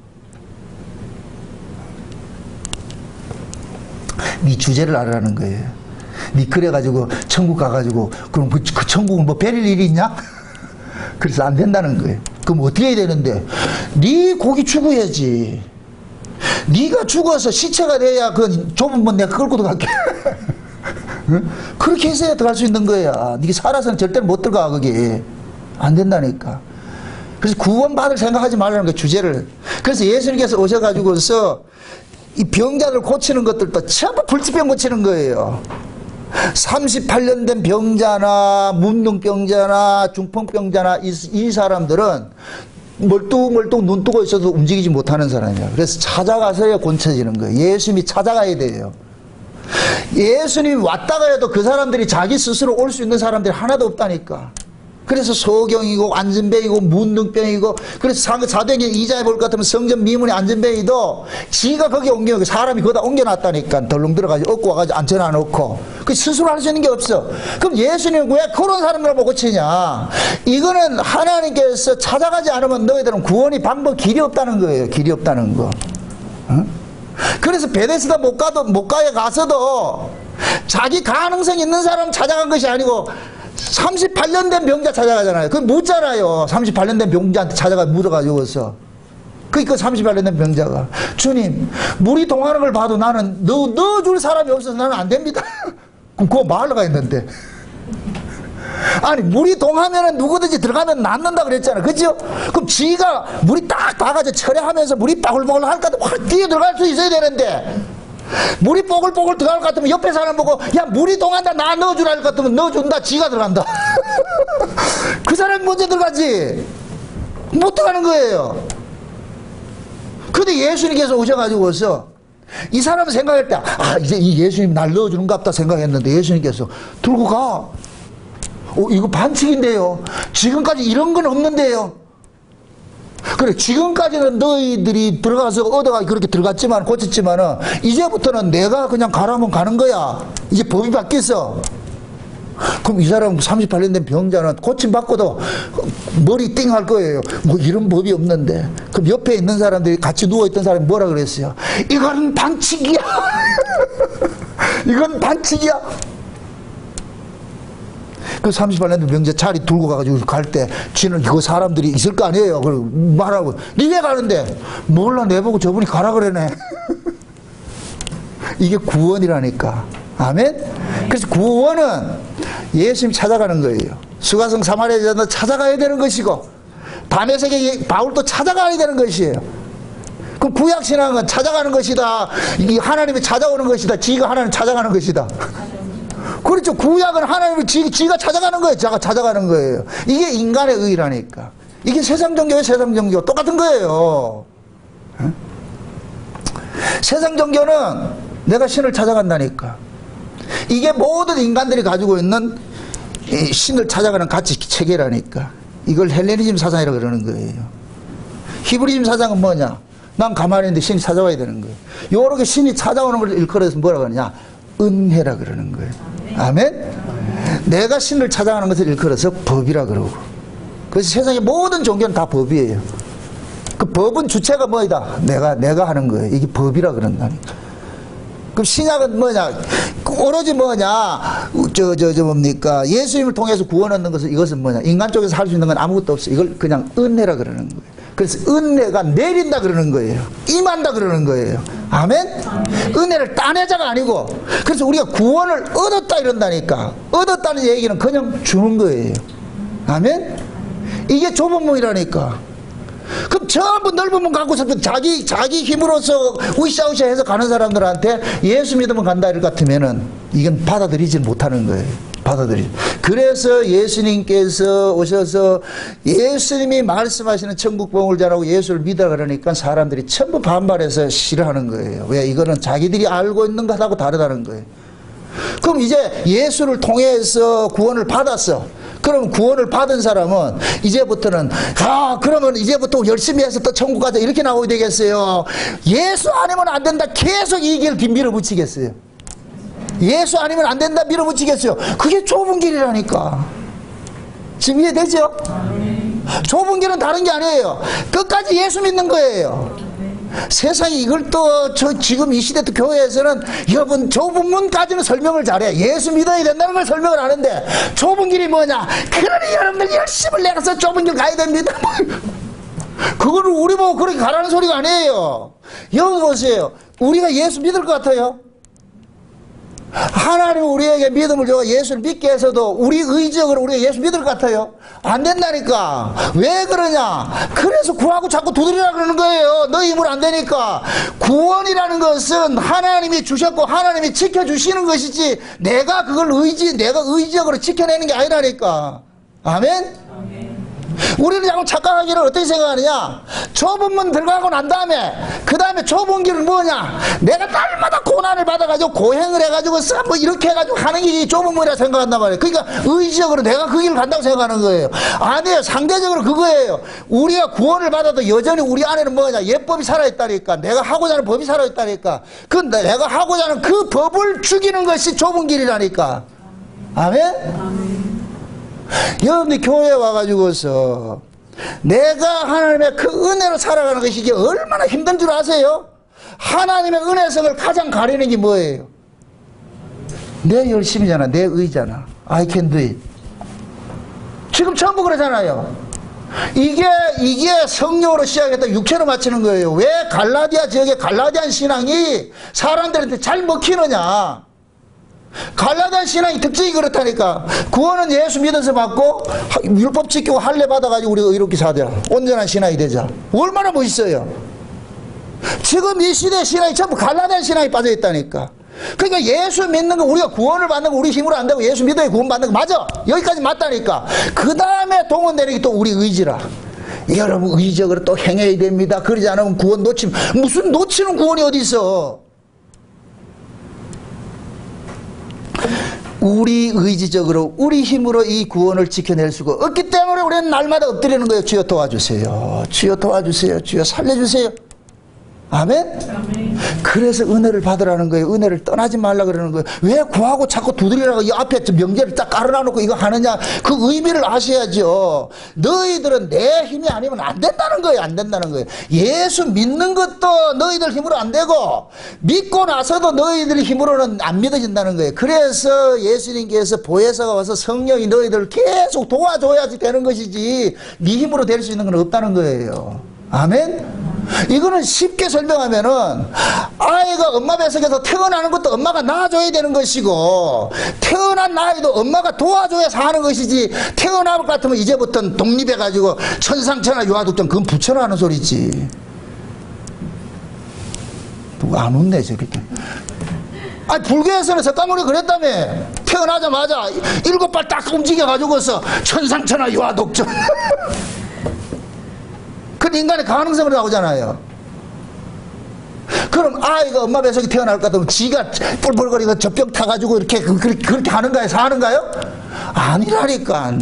네 주제를 알아라는 거예요. 네 그래가지고 천국 가가지고 그럼 그 천국은 뭐 베릴 일이 있냐? 그래서 안 된다는 거예요. 그럼 어떻게 해야 되는데? 네 고기 죽어야지. 네가 죽어서 시체가 돼야 그 좁은 문 내가 끌고 들어갈게. 응? 그렇게 해서야 들어갈 수 있는 거야. 네가 살아서는 절대로 못 들어가. 거기 안 된다니까. 그래서 구원받을 생각하지 말라는 거예요. 주제를. 그래서 예수님께서 오셔가지고서 이 병자들 고치는 것들도 전부 불치병 고치는 거예요. 38년 된 병자나 문둥병자나 중풍병자나 이 사람들은 멀뚱멀뚱 눈 뜨고 있어도 움직이지 못하는 사람이야. 그래서 찾아가서야 고쳐지는 거예요. 예수님이 찾아가야 돼요. 예수님이 왔다가 해도 그 사람들이 자기 스스로 올 수 있는 사람들이 하나도 없다니까. 그래서 소경이고 안전뱅이고 문둥병이고 그래서 사도행전 2장에 볼 것 같으면 성전 미문의 안전뱅이도 지가 거기 옮겨 사람이 거기다 옮겨놨다니까. 덜렁 들어가지고 얻고 와가지고 앉혀놔놓고 그 스스로 할 수 있는 게 없어. 그럼 예수님은 왜 그런 사람들을 못 고치냐? 이거는 하나님께서 찾아가지 않으면 너희들은 구원이 방법 길이 없다는 거예요. 길이 없다는 거. 응? 그래서 베데스다 못 가에 가서도 자기 가능성 있는 사람 찾아간 것이 아니고 38년 된 병자 찾아가잖아요. 그건 묻잖아요. 38년 된 병자한테 찾아가 물어가지고서. 그러니까 38년 된 병자가 주님 물이 동하는 걸 봐도 나는 넣어줄 사람이 없어서 나는 안 됩니다. 그럼 그거 뭐 하러 가 있는데. 아니 물이 동하면은 누구든지 들어가면 낫는다 그랬잖아. 그죠? 그럼 지가 물이 딱 박아져 철회하면서 물이 빠글빠글 할 것 같으면 확 뛰어 들어갈 수 있어야 되는데 물이 뽀글뽀글 들어갈 것 같으면 옆에 사람 보고 야 물이 동한다 나 넣어주라 할 것 같으면 넣어준다. 지가 들어간다. 그 사람이 먼저 들어가지 못 들어가는 거예요. 근데 예수님께서 오셔가지고서 이 사람은 생각할 때 아 이제 이 예수님 날 넣어주는가 보다 생각했는데 예수님께서 들고 가. 이거 반칙인데요. 지금까지 이런 건 없는데요. 그래 지금까지는 너희들이 들어가서 얻어가 그렇게 들어갔지만 고쳤지만은 이제부터는 내가 그냥 가라면 가는 거야. 이제 법이 바뀌었어. 그럼 이 사람 38년 된 병자는 고침받고도 머리 띵 할 거예요. 뭐 이런 법이 없는데. 그럼 옆에 있는 사람들이 같이 누워있던 사람이 뭐라 그랬어요? 이건 반칙이야. 이건 반칙이야. 그 38년 된 병자 자리 들고 가가지고 갈 때 쥐는 이거 사람들이 있을 거 아니에요. 그리고 말하고 니 왜 가는데? 몰라 내보고 저분이 가라 그러네. 이게 구원이라니까. 아멘? 그래서 구원은 예수님 찾아가는 거예요. 수가성 사마리아 여자도 찾아가야 되는 것이고 다메섹의 바울도 찾아가야 되는 것이에요. 그럼 구약신앙은 찾아가는 것이다. 이 하나님이 찾아오는 것이다. 지가 하나님 찾아가는 것이다. 그렇죠. 구약은 하나님을 지가 찾아가는 거예요. 자가 찾아가는 거예요. 이게 인간의 의라니까. 이게 세상 종교와 세상 종교 똑같은 거예요. 응? 세상 종교는 내가 신을 찾아간다니까. 이게 모든 인간들이 가지고 있는 이 신을 찾아가는 가치 체계라니까. 이걸 헬레니즘 사상이라고 그러는 거예요. 히브리즘 사상은 뭐냐? 난 가만히 있는데 신이 찾아와야 되는 거예요. 요렇게 신이 찾아오는 걸 일컬어서 뭐라고 하느냐? 은혜라 그러는 거예요. 아멘? 내가 신을 찾아가는 것을 일컬어서 법이라 그러고. 그래서 세상의 모든 종교는 다 법이에요. 그 법은 주체가 뭐이다? 내가 하는 거예요. 이게 법이라 그런다니까. 그럼 신약은 뭐냐? 오로지 뭐냐? 뭡니까? 예수님을 통해서 구원 얻는 것은 이것은 뭐냐? 인간 쪽에서 할 수 있는 건 아무것도 없어. 이걸 그냥 은혜라 그러는 거예요. 그래서 은혜가 내린다 그러는 거예요. 임한다 그러는 거예요. 아멘? 은혜를 따내자가 아니고, 그래서 우리가 구원을 얻었다 이런다니까. 얻었다는 얘기는 그냥 주는 거예요. 아멘? 이게 좁은 문이라니까. 그럼 전부 넓은 문 갖고서 자기 힘으로서 으쌰으쌰 해서 가는 사람들한테 예수 믿으면 간다 이럴 것 같으면은 이건 받아들이지 못하는 거예요. 그래서 예수님께서 오셔서 예수님이 말씀하시는 천국 복음을 전하고 예수를 믿으라 그러니까 사람들이 전부 반발해서 싫어하는 거예요. 왜? 이거는 자기들이 알고 있는 것하고 다르다는 거예요. 그럼 이제 예수를 통해서 구원을 받았어. 그럼 구원을 받은 사람은 이제부터는 그러면 이제부터 열심히 해서 또 천국 가자 이렇게 나오게 되겠어요? 예수 아니면 안 된다 계속 이 길 밀어붙이겠어요? 예수 아니면 안 된다 밀어붙이겠어요? 그게 좁은 길이라니까. 지금 이해되죠? 좁은 길은 다른 게 아니에요. 끝까지 예수 믿는 거예요. 세상이 이걸 또 지금 이 시대 또 교회에서는 여러분 좁은 문까지는 설명을 잘해. 예수 믿어야 된다는 걸 설명을 하는데 좁은 길이 뭐냐? 그러니 여러분들 열심을 내서 좁은 길 가야 됩니다. 그거를 우리 보고 그렇게 가라는 소리가 아니에요. 여기 보세요. 우리가 예수 믿을 것 같아요? 하나님 우리에게 믿음을 줘 예수를 믿게 해서도 우리 의지적으로 우리가 예수 믿을 것 같아요? 안 된다니까. 왜 그러냐? 그래서 구하고 자꾸 두드리라 그러는 거예요. 너희 힘으로 안 되니까. 구원이라는 것은 하나님이 주셨고 하나님이 지켜주시는 것이지 내가 그걸 내가 의지적으로 지켜내는 게 아니라니까. 아멘? 우리는 자꾸 착각하기를 어떻게 생각하느냐? 좁은 문 들어가고 난 다음에 그 다음에 좁은 길은 뭐냐? 내가 날마다 고난을 받아가지고 고행을 해가지고 뭐 이렇게 해가지고 하는 길이 좁은 문이라 생각한단 말이에요. 그러니까 의지적으로 내가 그 길을 간다고 생각하는 거예요. 아니에요. 상대적으로 그거예요. 우리가 구원을 받아도 여전히 우리 안에는 뭐냐? 예법이 살아있다니까. 내가 하고자 하는 법이 살아있다니까. 내가 하고자 하는 그 법을 죽이는 것이 좁은 길이라니까. 아멘? 여러분들 교회에 와가지고서 내가 하나님의 그 은혜로 살아가는 것이 이게 얼마나 힘든 줄 아세요? 하나님의 은혜성을 가장 가리는 게 뭐예요? 내 열심이잖아. 내 의잖아. I can do it. 지금 전부 그러잖아요. 이게 성령으로 시작했다 육체로 맞추는 거예요. 왜 갈라디아 지역의 갈라디안 신앙이 사람들한테 잘 먹히느냐? 갈라디아 신앙의 특징이 그렇다니까. 구원은 예수 믿어서 받고 율법 지키고 할례 받아가지고 우리가 의롭게 사자. 온전한 신앙이 되자. 얼마나 멋있어요. 지금 이 시대 신앙이 전부 갈라디아 신앙이 빠져있다니까. 그러니까 예수 믿는 거 우리가 구원을 받는 거 우리 힘으로 안 되고 예수 믿어야 구원 받는 거 맞아. 여기까지 맞다니까. 그 다음에 동원되는 게 또 우리 의지라. 여러분 의지적으로 또 행해야 됩니다. 그러지 않으면 구원 무슨 놓치는 구원이 어디 있어. 우리 의지적으로 우리 힘으로 이 구원을 지켜낼 수가 없기 때문에 우리는 날마다 엎드리는 거예요. 주여 도와주세요. 주여 도와주세요. 주여 살려주세요. 아멘? 아멘. 그래서 은혜를 받으라는 거예요. 은혜를 떠나지 말라 그러는 거예요. 왜 구하고 자꾸 두드리라고 이 앞에 명제를 딱 깔아놔놓고 이거 하느냐. 그 의미를 아셔야죠. 너희들은 내 힘이 아니면 안 된다는 거예요. 안 된다는 거예요. 예수 믿는 것도 너희들 힘으로 안 되고 믿고 나서도 너희들 힘으로는 안 믿어진다는 거예요. 그래서 예수님께서 보혜사가 와서 성령이 너희들을 계속 도와줘야지 되는 것이지 네 힘으로 될 수 있는 건 없다는 거예요. 아멘? 이거는 쉽게 설명하면은 아이가 엄마 뱃속에서 태어나는 것도 엄마가 낳아줘야 되는 것이고 태어난 아이도 엄마가 도와줘야 사는 것이지 태어날 것 같으면 이제부터는 독립해가지고 천상천하 유아독전 그건 붙여놔는 소리지. 누가 안 웃네 저렇게. 아니 불교에서는 석가모니 그랬다며. 태어나자마자 7발 딱 움직여가지고서 천상천하 유아독전. 그 인간의 가능성으로 나오잖아요. 그럼 아이가 엄마 뱃속에 태어날 것 같으면 지가 뿔뿔거리고 젖병 타가지고 그렇게 하는가요? 사는가요? 아니라니까.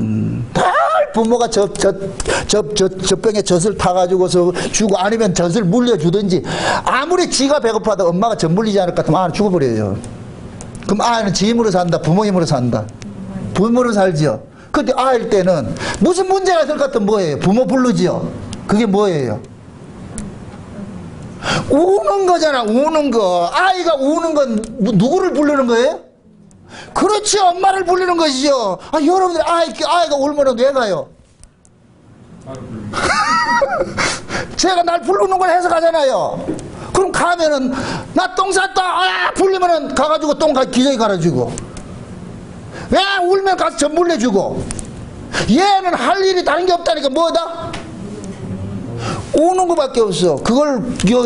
다 부모가 젖병에 젖을 타가지고서 주고 아니면 젖을 물려주든지 아무리 지가 배고파도 엄마가 젖 물리지 않을 것 같으면 아이는 죽어버려요. 그럼 아이는 지 힘으로 산다. 부모 힘으로 산다. 부모로 살지요. 근데 아이일 때는 무슨 문제가 있을 것 같으면 뭐예요? 부모 부르지요. 그게 뭐예요? 우는 거잖아. 우는 거. 아이가 우는 건 누구를 부르는 거예요? 그렇지. 엄마를 부르는 것이죠. 여러분들 아이가 울면 왜 가요? 제가 날 부르는 걸 해서 가잖아요. 그럼 가면은 나 똥 쌌다 불리면은 가가지고 똥 기저귀 갈아주고 왜 울면 가서 전 물려주고 얘는 할 일이 다른 게 없다니까. 뭐다? 우는 것밖에 없어. 그걸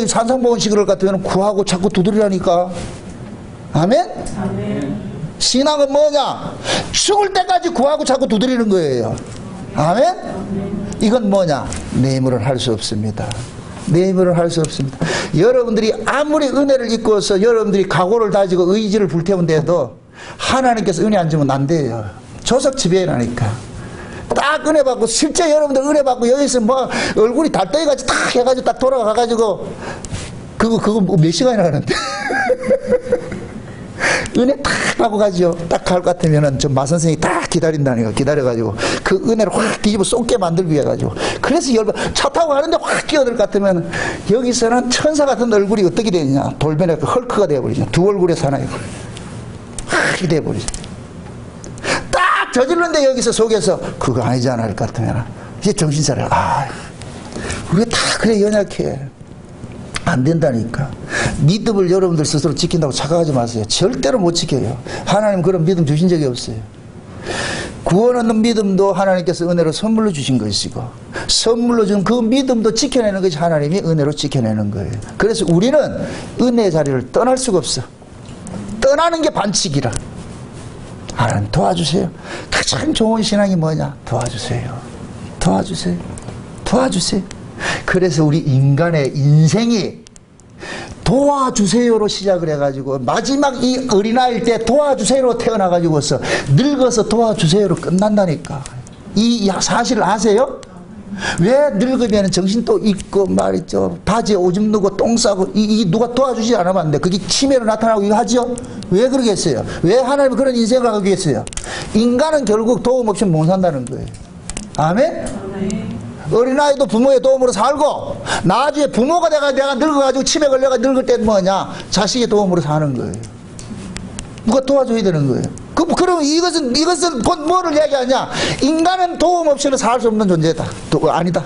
산상보훈식을 같으면 구하고 자꾸 두드리라니까. 아멘? 아멘. 신앙은 뭐냐? 죽을 때까지 구하고 자꾸 두드리는 거예요. 아멘? 아멘. 이건 뭐냐? 내 힘으로는 할 수 없습니다. 내 힘으로는 할 수 없습니다. 여러분들이 아무리 은혜를 입고서 여러분들이 각오를 다지고 의지를 불태운데도 하나님께서 은혜 안 주면 안 돼요. 조석 지배라니까. 딱 은혜 받고, 실제 여러분들 은혜 받고, 여기서 뭐, 얼굴이 달덩이같이 딱 해가지고 딱 돌아가가지고, 그거 몇 시간이나 가는데. 은혜 딱 받고 가죠. 딱 갈 것 같으면은 저 마선생이 딱 기다린다니까. 기다려가지고 그 은혜를 확 뒤집어 쏟게 만들기 위해 가지고. 그래서 차 타고 가는데 확 끼어들 것 같으면 여기서는 천사 같은 얼굴이 어떻게 되느냐. 돌변에 그 헐크가 되어버리죠. 두 얼굴에 사나이. 확 되어버리죠. 딱 저질렀는데 여기서 속에서 그거 아니잖아 할 것 같으면 이제 정신 차려. 아, 우리가 다 그래 연약해. 안 된다니까. 믿음을 여러분들 스스로 지킨다고 착각하지 마세요. 절대로 못 지켜요. 하나님 그런 믿음 주신 적이 없어요. 구원 얻는 믿음도 하나님께서 은혜로 선물로 주신 것이고, 선물로 준 그 믿음도 지켜내는 것이 하나님이 은혜로 지켜내는 거예요. 그래서 우리는 은혜의 자리를 떠날 수가 없어. 떠나는 게 반칙이라. 하나님 도와주세요. 가장 좋은 신앙이 뭐냐? 도와주세요. 도와주세요. 도와주세요. 그래서 우리 인간의 인생이 도와주세요로 시작을 해가지고 마지막 이 어린아이일 때 도와주세요로 태어나가지고서 늙어서 도와주세요로 끝난다니까. 이 사실을 아세요? 왜 늙으면 정신 또 있고 말이죠. 바지에 오줌 누고 똥 싸고 이 누가 도와주지 않으면 안 돼. 그게 치매로 나타나고 이거 하죠? 왜 그러겠어요? 왜 하나님은 그런 인생을 하고 계세요? 인간은 결국 도움 없이 못 산다는 거예요. 아멘? 어린아이도 부모의 도움으로 살고 나중에 부모가 내가 늙어가지고 치매 걸려가 늙을 땐 뭐냐? 자식의 도움으로 사는 거예요. 누가 도와줘야 되는 거예요. 그럼 이것은 곧 뭐를 얘기하냐? 인간은 도움 없이는 살 수 없는 존재다. 아니다.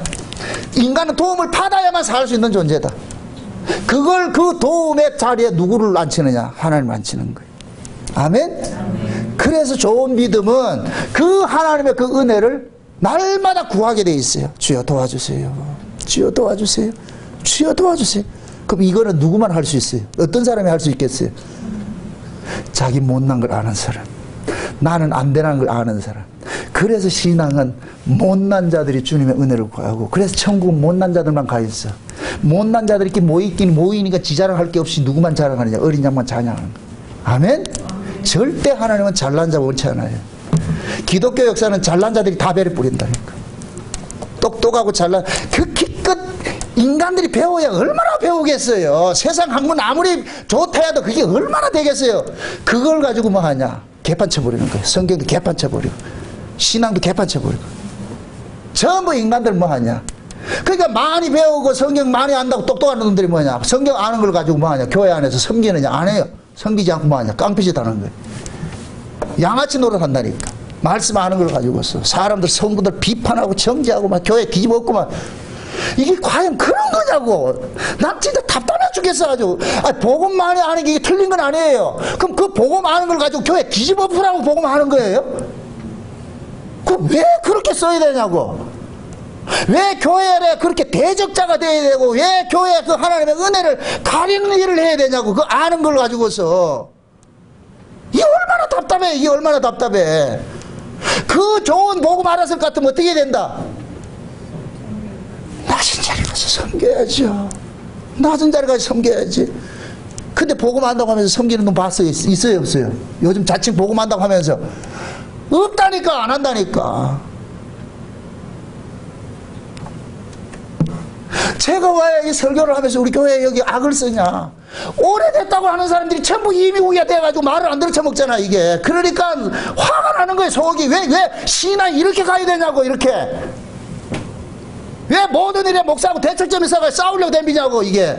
인간은 도움을 받아야만 살 수 있는 존재다. 그걸 그 도움의 자리에 누구를 앉히느냐? 하나님을 앉히는 거예요. 아멘? 그래서 좋은 믿음은 그 하나님의 그 은혜를 날마다 구하게 돼 있어요. 주여 도와주세요. 주여 도와주세요. 주여 도와주세요. 그럼 이거는 누구만 할 수 있어요? 어떤 사람이 할 수 있겠어요? 자기 못난 걸 아는 사람. 나는 안 되는 걸 아는 사람. 그래서 신앙은 못난 자들이 주님의 은혜를 구하고, 그래서 천국은 못난 자들만 가 있어. 못난 자들이 이렇게 모이니까 지 자랑할 게 없이 누구만 자랑하느냐? 어린 양만 자랑하는 거야. 아멘? 절대 하나님은 잘난 자 원치 않아요. 기독교 역사는 잘난 자들이 다 배를 뿌린다니까. 똑똑하고 잘난, 그 기껏 인간들이 배워야 얼마나 배우겠어요. 세상 학문 아무리 좋다 해도 그게 얼마나 되겠어요. 그걸 가지고 뭐 하냐? 개판 쳐버리는 거예요. 성경도 개판 쳐버리고 신앙도 개판 쳐버리고 전부 인간들 뭐 하냐? 그러니까 많이 배우고 성경 많이 안다고 똑똑한 놈들이 뭐냐? 성경 아는 걸 가지고 뭐 하냐? 교회 안에서 섬기느냐? 안 해요. 섬기지 않고 뭐 하냐? 깡패짓 하는 거예요. 양아치 노릇한다니까. 말씀 아는 걸 가지고서 사람들 성도들 비판하고 정죄하고 막 교회 뒤집어엎고 막, 이게 과연 그런 거냐고. 난 진짜 답답해 죽겠어 가지고. 복음 많이 아는 게 이게 틀린 건 아니에요. 그럼 그 복음 아는 걸 가지고 교회 뒤집어엎으라고 복음 하는 거예요? 그럼 왜 그렇게 써야 되냐고. 왜 교회에 그렇게 대적자가 돼야 되고, 왜 교회에 그 하나님의 은혜를 가리는 일을 해야 되냐고. 그 아는 걸 가지고서. 이게 얼마나 답답해. 이게 얼마나 답답해. 그 좋은 복음 알았을 것 같으면 어떻게 된다? 낮은 자리 가서 섬겨야죠. 낮은 자리 가서 섬겨야지. 근데 복음 한다고 하면서 섬기는 놈 봤어요? 있어요 없어요? 요즘 자칭 복음 한다고 하면서 없다니까. 안 한다니까. 제가 왜 이 설교를 하면서 우리 교회에 여기 악을 쓰냐? 오래됐다고 하는 사람들이 전부 이미국이가 돼가지고 말을 안 들어쳐먹잖아 이게. 그러니까 화가 나는 거예요. 속이. 왜 신앙이 이렇게 가야 되냐고. 이렇게 왜 모든 일에 목사하고 대척점에 싸가 싸우려고 덤비냐고. 이게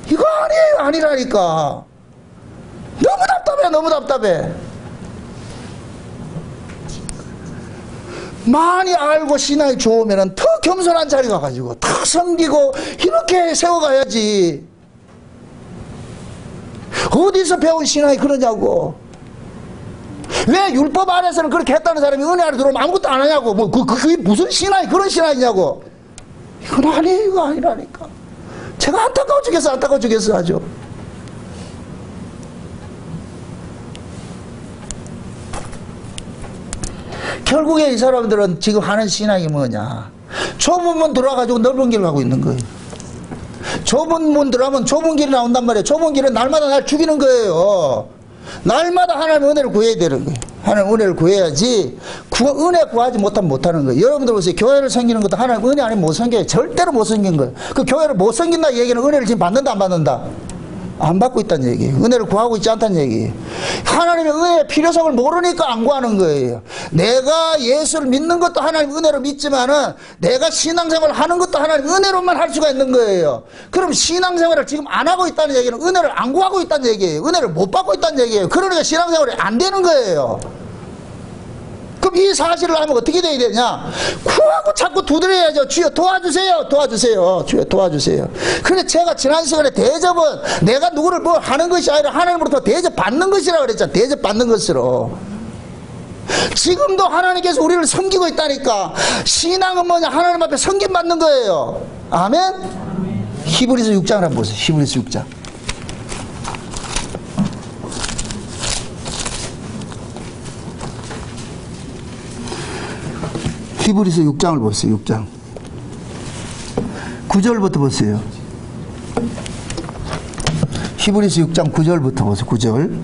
이거 아니에요. 아니라니까. 너무 답답해. 너무 답답해. 많이 알고 신앙이 좋으면 더 겸손한 자리 가가지고 더 섬기고 이렇게 세워가야지. 어디서 배운 신앙이 그러냐고. 왜 율법 안에서는 그렇게 했다는 사람이 은혜 안에 들어오면 아무것도 안 하냐고. 뭐 그게 무슨 신앙이 그런 신앙이냐고. 이건 아니에요. 이거 아니라니까. 제가 안타까워 죽겠어 아주. 결국에 이 사람들은 지금 하는 신앙이 뭐냐? 좁은 문 들어와가지고 넓은 길을 가고 있는 거예요. 좁은 문 들어가면 좁은 길이 나온단 말이에요. 좁은 길은 날마다 날 죽이는 거예요. 날마다 하나님 은혜를 구해야 되는 거예요. 하나님 은혜를 구해야지 은혜 구하지 못하면 못하는 거예요. 여러분들 보세요. 교회를 섬기는 것도 하나님 은혜 아니면 못 섬겨요. 절대로 못 섬긴 거예요. 그 교회를 못 섬긴다 얘기는 은혜를 지금 받는다 안 받는다? 안 받고 있다는 얘기예요. 은혜를 구하고 있지 않다는 얘기예요. 하나님의 은혜의 필요성을 모르니까 안 구하는 거예요. 내가 예수를 믿는 것도 하나님 은혜로 믿지만은 내가 신앙생활을 하는 것도 하나님 은혜로만 할 수가 있는 거예요. 그럼 신앙생활을 지금 안 하고 있다는 얘기는 은혜를 안 구하고 있다는 얘기예요. 은혜를 못 받고 있다는 얘기예요. 그러니까 신앙생활이 안 되는 거예요. 그럼 이 사실을 알면 어떻게 돼야 되냐? 구하고 자꾸 두드려야죠. 주여 도와주세요. 도와주세요. 주여 도와주세요. 그런데 제가 지난 시간에 대접은 내가 누구를 뭐 하는 것이 아니라 하나님으로부터 대접 받는 것이라고 그랬잖아요. 대접 받는 것으로. 지금도 하나님께서 우리를 섬기고 있다니까. 신앙은 뭐냐? 하나님 앞에 섬김 받는 거예요. 아멘? 히브리서 6장을 한번 보세요. 히브리서 6장. 히브리서 6장을 보세요. 6장 9절부터 보세요. 히브리서 6장 9절부터 보세요. 9절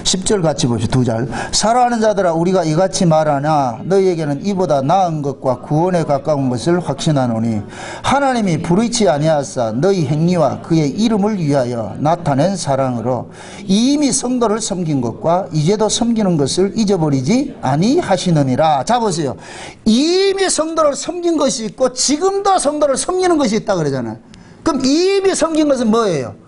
10절 같이 보시죠. 두 절. 사랑하는 자들아 우리가 이같이 말하나 너희에게는 이보다 나은 것과 구원에 가까운 것을 확신하노니 하나님이 불의치 아니하사 너희 행위와 그의 이름을 위하여 나타낸 사랑으로 이미 성도를 섬긴 것과 이제도 섬기는 것을 잊어버리지 아니하시느니라. 자 보세요. 이미 성도를 섬긴 것이 있고 지금도 성도를 섬기는 것이 있다 그러잖아요. 그럼 이미 섬긴 것은 뭐예요?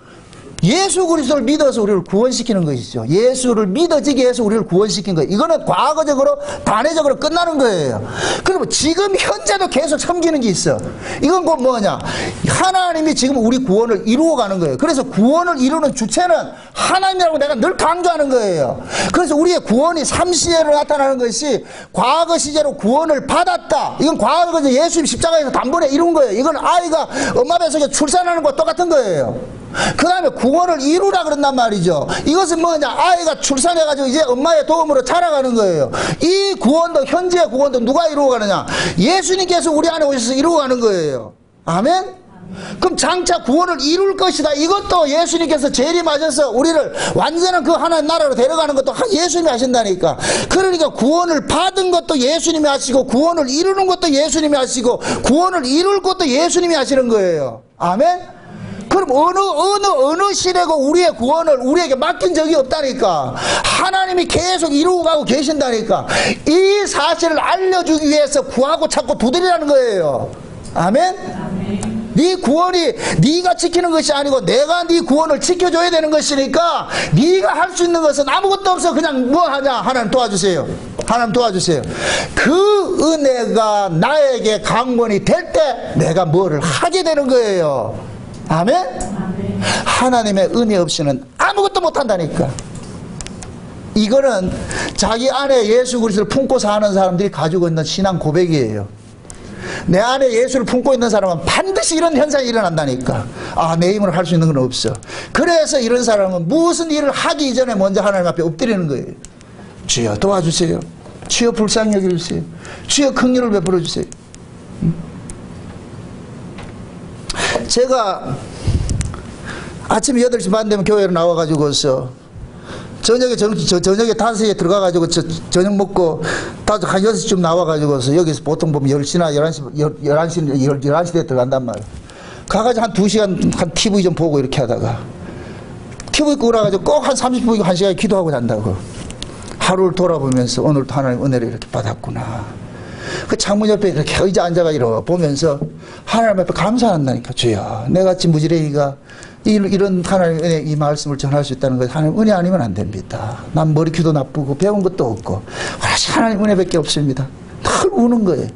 예수 그리스도를 믿어서 우리를 구원시키는 것이죠. 예수를 믿어지게 해서 우리를 구원시킨 거예요. 이거는 과거적으로 단회적으로 끝나는 거예요. 그러면 지금 현재도 계속 섬기는 게 있어. 이건 곧 뭐냐? 하나님이 지금 우리 구원을 이루어가는 거예요. 그래서 구원을 이루는 주체는 하나님이라고 내가 늘 강조하는 거예요. 그래서 우리의 구원이 삼시대로 나타나는 것이 과거 시제로 구원을 받았다. 이건 과거 예수님 십자가에서 단번에 이룬 거예요. 이건 아이가 엄마 뱃속에 출산하는 것과 똑같은 거예요. 그 다음에 구원을 이루라 그런단 말이죠. 이것은 뭐냐? 아이가 출산해가지고 이제 엄마의 도움으로 자라가는 거예요. 이 구원도 현재의 구원도 누가 이루어가느냐? 예수님께서 우리 안에 오셔서 이루어가는 거예요. 아멘? 그럼 장차 구원을 이룰 것이다. 이것도 예수님께서 재림하셔서 우리를 완전한 그 하나님 나라로 데려가는 것도 예수님이 하신다니까. 그러니까 구원을 받은 것도 예수님이 하시고 구원을 이루는 것도 예수님이 하시고 구원을 이룰 것도 예수님이 하시는 거예요. 아멘? 그럼 어느 시대고 우리의 구원을 우리에게 맡긴 적이 없다니까. 하나님이 계속 이루고 가고 계신다니까. 이 사실을 알려주기 위해서 구하고 찾고 두드리라는 거예요. 아멘? 네 구원이 네가 지키는 것이 아니고 내가 네 구원을 지켜줘야 되는 것이니까 네가 할 수 있는 것은 아무것도 없어. 그냥 뭐 하냐? 하나님 도와주세요. 하나님 도와주세요. 그 은혜가 나에게 강권이 될 때 내가 뭐를 하게 되는 거예요. 아멘? 아멘. 하나님의 은혜 없이는 아무것도 못한다니까. 이거는 자기 안에 예수 그리스도를 품고 사는 사람들이 가지고 있는 신앙 고백이에요. 내 안에 예수를 품고 있는 사람은 반드시 이런 현상이 일어난다니까. 아, 내 힘으로 할 수 있는 건 없어. 그래서 이런 사람은 무슨 일을 하기 이전에 먼저 하나님 앞에 엎드리는 거예요. 주여 도와주세요. 주여 불쌍히 여겨주세요. 주여 긍휼을 베풀어 주세요. 제가 아침 8시 반 되면 교회로 나와가지고서 저녁에 5시에 들어가가지고 저녁 먹고 한 6시쯤 나와가지고서 여기서 보통 보면 10시나 11시에 들어간단 말이에요. 가가지고 한 2시간 한 TV 좀 보고 이렇게 하다가 TV 끄고 나가지고 꼭 한 30분, 1시간 기도하고 잔다고. 하루를 돌아보면서 오늘도 하나님 은혜를 이렇게 받았구나. 그 창문 옆에 이렇게 의자 앉아가 이러 보면서 하나님 앞에 감사한다니까. 주여, 내같이 무지랭이가 이런 하나님의 은혜, 이 말씀을 전할 수 있다는 것, 하나님 은혜 아니면 안 됩니다. 난 머리귀도 나쁘고 배운 것도 없고 하나님 은혜밖에 없습니다. 늘 우는 거예요.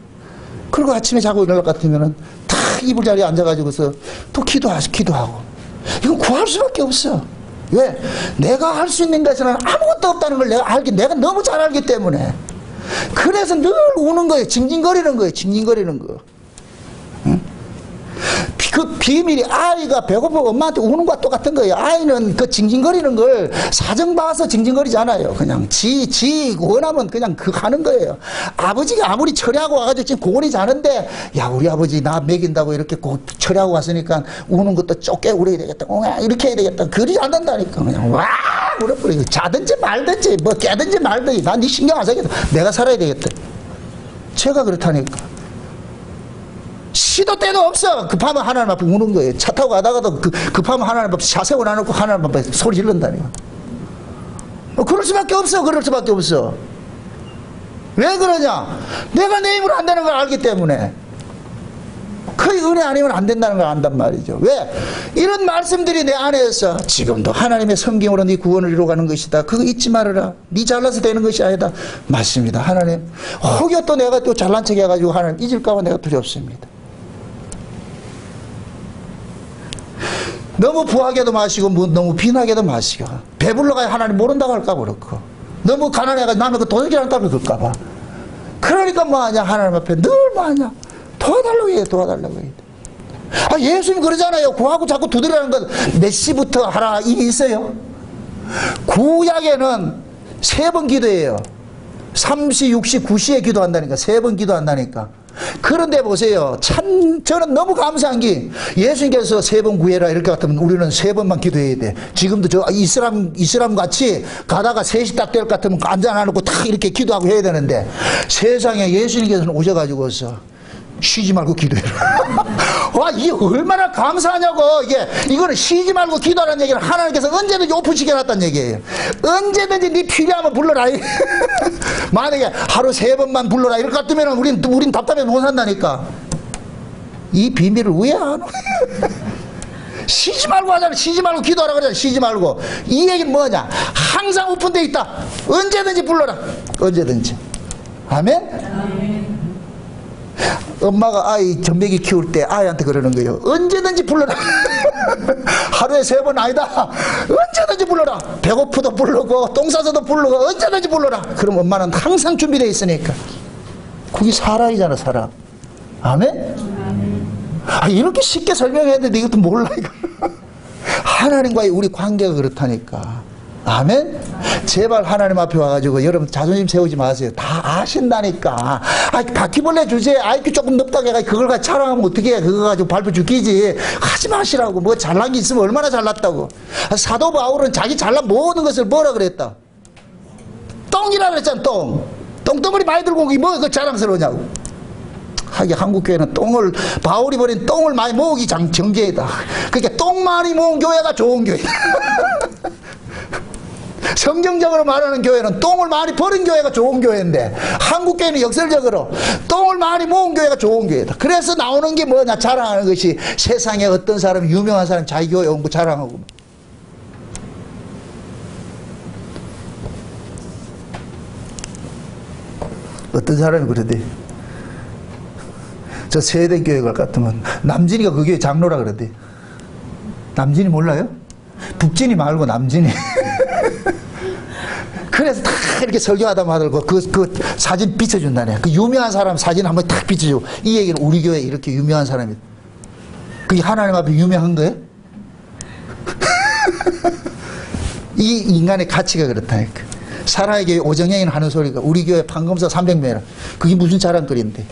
그리고 아침에 자고 일어날 것 같으면은 탁 이불 자리에 앉아가지고서 또 기도하고. 이건 구할 수밖에 없어. 왜? 내가 할 수 있는 것에는 아무것도 없다는 걸 내가 너무 잘 알기 때문에. 그래서 늘 우는 거예요. 징징거리는 거예요. 징징거리는 거. 응? 그 비밀이 아이가 배고프고 엄마한테 우는 것과 똑같은 거예요. 아이는 그 징징거리는 걸 사정 봐서 징징거리지 않아요. 그냥 지 원하면 그냥 그 하는 거예요. 아버지가 아무리 처리하고 와가지고 지금 고온이 자는데 야 우리 아버지 나 먹인다고 이렇게 처리하고 왔으니까 우는 것도 좁게 울어야 되겠다. 이렇게 해야 되겠다. 그러지 않는다니까. 그냥 와 울어버리고 자든지 말든지 뭐 깨든지 말든지 난 네 신경 안 쓰겠다. 내가 살아야 되겠다. 제가 그렇다니까. 시도 때도 없어. 급하면 하나님 앞에 우는 거예요. 차 타고 가다가도 급하면 하나님 앞에 차 세워놔놓고 하나님 앞에 소리 지른다니까. 그럴 수밖에 없어. 그럴 수밖에 없어. 왜 그러냐? 내가 내 힘으로 안 되는 걸 알기 때문에. 그 은혜 아니면 안 된다는 걸 안단 말이죠. 왜? 이런 말씀들이 내 안에서 지금도 하나님의 성경으로 네 구원을 이루어가는 것이다. 그거 잊지 말아라. 네 잘나서 되는 것이 아니다. 맞습니다. 하나님. 혹여 또 내가 또 잘난 척 해가지고 하나님 잊을까 봐 내가 두렵습니다. 너무 부하게도 마시고 너무 빈하게도 마시고 배불러가 하나님 모른다고 할까 그렇고 너무 가난해가지고 남의 그 도둑이라는 값을 그럴까 봐. 그러니까 뭐하냐 하나님 앞에 늘 뭐하냐 도와달라고 해요. 도와달라고 해요. 아, 예수님 그러잖아요. 구하고 자꾸 두드리라는 건 몇 시부터 하라 이게 있어요. 구약에는 3번 기도해요. 3시, 6시, 9시에 기도한다니까. 3번 기도한다니까. 그런데 보세요. 참 저는 너무 감사한 게 예수님께서 3번 구해라 이렇게 같으면 우리는 3번만 기도해야 돼. 지금도 저 이슬람 같이 가다가 3시 딱 될 것 같으면 앉아놔놓고 딱 이렇게 기도하고 해야 되는데 세상에 예수님께서는 오셔가지고서 쉬지 말고 기도해라. 와, 이게 얼마나 감사하냐고. 이거는 쉬지 말고 기도하라는 얘기는 하나님께서 언제든지 오픈시켜놨다는 얘기예요. 언제든지 네 필요하면 불러라. 만약에 하루 3번만 불러라 이럴 것 같으면 우린 답답해 못 산다니까. 이 비밀을 왜 안 해? 쉬지 말고 하잖아. 쉬지 말고 기도하라 그러잖아. 쉬지 말고. 이 얘기는 뭐냐? 항상 오픈되어 있다. 언제든지 불러라. 언제든지. 아멘? 엄마가 아이 전매기 키울 때 아이한테 그러는 거예요. 언제든지 불러라. 하루에 3번 아니다. 언제든지 불러라. 배고프도 부르고 똥 싸서도 부르고 언제든지 불러라. 그럼 엄마는 항상 준비되어 있으니까. 그게 사랑이잖아. 사랑. 아멘? 아, 이렇게 쉽게 설명했는데 이것도 몰라 이거. 하나님과의 우리 관계가 그렇다니까. 아멘? 제발 하나님 앞에 와가지고 여러분 자존심 세우지 마세요. 다 아신다니까. 아, 바퀴벌레 주제에 IQ 조금 높다고 해가지고 그걸 가지고 자랑하면 어떻게 해. 그거 가지고 발표 죽이지. 하지 마시라고. 뭐 잘난 게 있으면 얼마나 잘났다고. 사도 바울은 자기 잘난 모든 것을 뭐라 그랬다? 똥이라 그랬잖아. 똥덩어리 많이 들고 온 게 뭐 그 자랑스러우냐고. 하긴 한국교회는 바울이 버린 똥을 많이 모으기 정죄이다. 그러니까 똥 많이 모은 교회가 좋은 교회다. 성경적으로 말하는 교회는 똥을 많이 버린 교회가 좋은 교회인데 한국교회는 역설적으로 똥을 많이 모은 교회가 좋은 교회다. 그래서 나오는 게 뭐냐? 자랑하는 것이 세상에 어떤 사람 유명한 사람 자기 교회 온 거 자랑하고. 어떤 사람이 그러대. 저 세대교회 갈 것 같으면 남진이가 그 교회 장로라 그러대. 남진이 몰라요? 북진이 말고 남진이. 그래서 다 이렇게 설교하다 말고 그 사진 비춰준다네. 그 유명한 사람 사진 한번 딱 비춰주고 이 얘기는 우리 교회 이렇게 유명한 사람이. 그게 하나님 앞에 유명한 거예요? 이 인간의 가치가 그렇다니까. 사랑의 교회 오정영이는 하는 소리가 우리 교회 판검사 300명이라. 그게 무슨 자랑거리인데.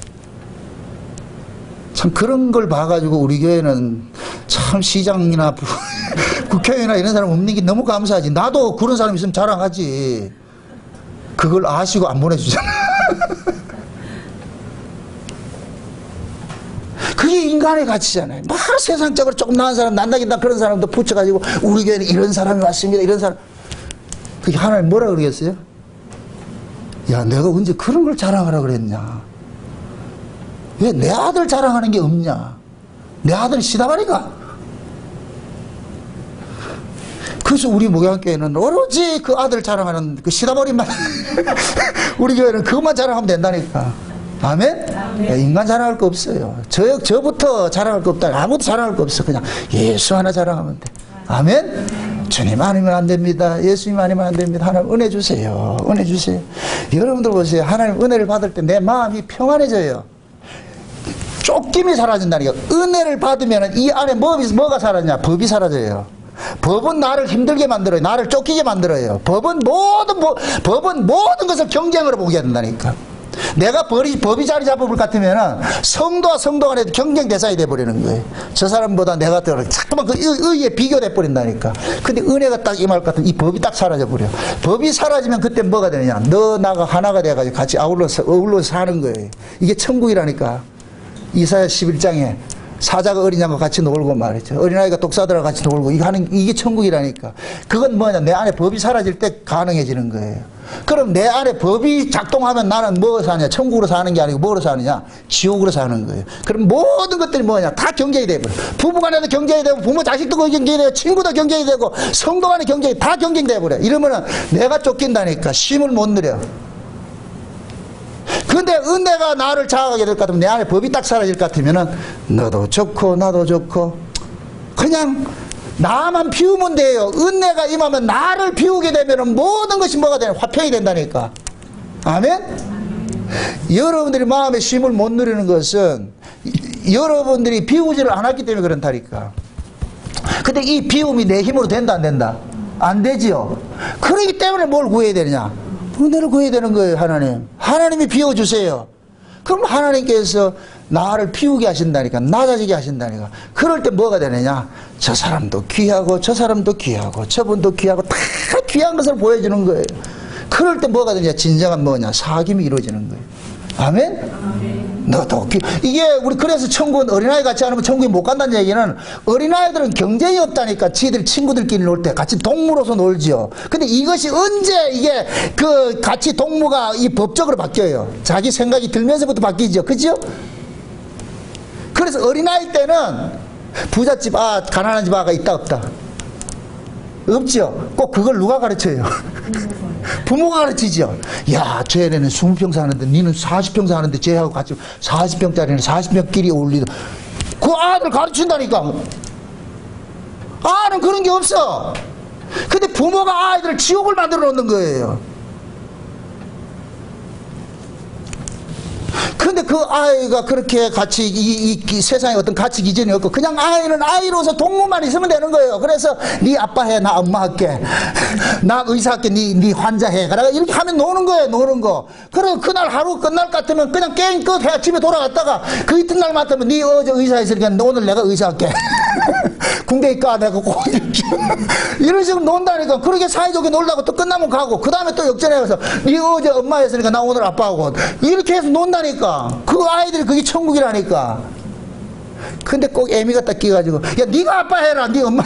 참 그런 걸 봐가지고 우리 교회는 참 시장이나 국회의원이나 이런 사람 없는 게 너무 감사하지. 나도 그런 사람 있으면 자랑하지. 그걸 아시고 안 보내주잖아. 그게 인간의 가치잖아요. 막 세상적으로 조금 나은 사람 난다긴다 그런 사람도 붙여가지고 우리 교회는 이런 사람이 왔습니다. 이런 사람. 그게 하나님 뭐라 그러겠어요? 야, 내가 언제 그런 걸 자랑하라 그랬냐. 왜 내 아들 자랑하는 게 없냐. 내 아들 시다바리가. 그래서 우리 목양교회는 오로지 그 아들 자랑하는 그 시다버리만 우리 교회는 그것만 자랑하면 된다니까. 아멘? 아멘. 인간 자랑할 거 없어요. 저부터 자랑할 거 없다. 아무도 자랑할 거 없어. 그냥 예수 하나 자랑하면 돼. 아멘? 주님 아니면 안 됩니다. 예수님 아니면 안 됩니다. 하나님 은혜 주세요. 은혜 주세요. 여러분들 보세요. 하나님 은혜를 받을 때 내 마음이 평안해져요. 쫓김이 사라진다니까. 은혜를 받으면 이 안에 뭐가 사라지냐? 법이 사라져요. 법은 나를 힘들게 만들어요. 나를 쫓기게 만들어요. 법은 모든 것을 경쟁으로 보게 된다니까. 내가 법이 자리 잡을 것 같으면 성도와 성도 간에 경쟁 대상이 돼버리는 거예요. 저 사람보다 내가 더 자꾸만 그 의에 비교돼 버린다니까. 근데 은혜가 딱 임할 것 같으면 이 법이 딱 사라져 버려. 법이 사라지면 그때 뭐가 되느냐? 너 나가 하나가 돼가지고 같이 어울러서 사는 거예요. 이게 천국이라니까. 이사야 11장에 사자가 어린 양과 같이 놀고 말이죠. 어린아이가 독사들하고 같이 놀고 이게 천국이라니까. 그건 뭐냐? 내 안에 법이 사라질 때 가능해지는 거예요. 그럼 내 안에 법이 작동하면 나는 뭐 사냐? 천국으로 사는 게 아니고 뭐로 사느냐? 지옥으로 사는 거예요. 그럼 모든 것들이 뭐냐? 다 경쟁이 되버려. 부부간에도 경쟁이 되고 부모 자식도 경쟁이 되고 친구도 경쟁이 되고 성도 간에 경쟁이 다 경쟁돼 버려. 이러면은 내가 쫓긴다니까. 쉼을 못 누려. 근데 은혜가 나를 장악하게 될 것 같으면 내 안에 법이 딱 사라질 것 같으면은 너도 좋고 나도 좋고 그냥 나만 비우면 돼요. 은혜가 임하면 나를 비우게 되면은 모든 것이 뭐가 되냐? 화평이 된다니까. 아멘? 여러분들이 마음에 쉼을 못 누리는 것은 여러분들이 비우지를 않았기 때문에 그런다니까. 근데 이 비움이 내 힘으로 된다 안 된다? 안 되지요. 그러기 때문에 뭘 구해야 되느냐? 은혜를 구해야 되는 거예요. 하나님이 비워주세요. 그럼 하나님께서 나를 비우게 하신다니까. 낮아지게 하신다니까. 그럴 때 뭐가 되느냐? 저 사람도 귀하고 저 사람도 귀하고 저분도 귀하고 다 귀한 것을 보여주는 거예요. 그럴 때 뭐가 되냐? 진정한 뭐냐? 사귐이 이루어지는 거예요. 아멘? 너도 이게 우리 그래서 천국은 어린아이 같이 않으면 천국에 못 간다는 얘기는 어린아이들은 경쟁이 없다니까. 지들 친구들끼리 놀 때 같이 동무로서 놀지요. 근데 이것이 언제 이게 그 같이 동무가 이 법적으로 바뀌어요? 자기 생각이 들면서부터 바뀌죠. 그죠? 그래서 어린아이 때는 부잣집 아 가난한 집 아가 있다 없다? 없죠. 꼭 그걸 누가 가르쳐요? 부모가 가르치죠. 야, 쟤네는 20평 사는데 니는 40평 사는데 쟤하고 같이 40평짜리는 40평끼리 어울리다. 그 아들 가르친다니까. 아는 그런 게 없어. 근데 부모가 아이들을 지옥을 만들어 놓는 거예요. 근데 그 아이가 그렇게 같이 이 세상에 어떤 가치 기준이 없고 그냥 아이는 아이로서 동무만 있으면 되는 거예요. 그래서 네 아빠 해, 나 엄마 할게. 나 의사 할게, 네 환자 해. 그러니까 이렇게 하면 노는 거예요. 노는 거. 그리고 그날 하루 끝날 것 같으면 그냥 게임 끝해 집에 돌아갔다가 그 이튿날 맞으면 네 어제 의사 했으니까 오늘 내가 의사 할게. 군대 있까 내가 꼭 이런 식으로 논다니까. 그렇게 사이좋게 놀다가 또 끝나면 가고 그 다음에 또 역전해서 네 어제 엄마 했으니까 나 오늘 아빠하고 이렇게 해서 논다니까. 그 아이들이 그게 천국이라니까. 근데 꼭 애미가 딱 끼가지고 야 네가 아빠 해라 네 엄마.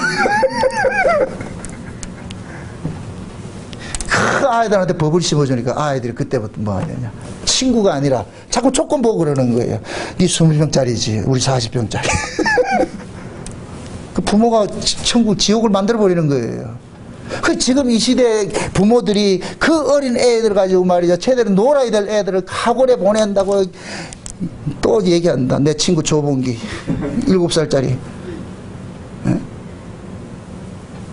그 아이들한테 법을 심어주니까 아이들이 그때부터 뭐 하느냐, 친구가 아니라 자꾸 조건 보고 그러는 거예요. 네 20평짜리지 우리 40평짜리. 그 부모가 천국 지옥을 만들어 버리는 거예요. 그 지금 이 시대 부모들이 그 어린 애들 가지고 말이죠, 제대로 놀아야 될 애들을 학원에 보낸다고 또 얘기한다. 내 친구 조봉기 7살짜리.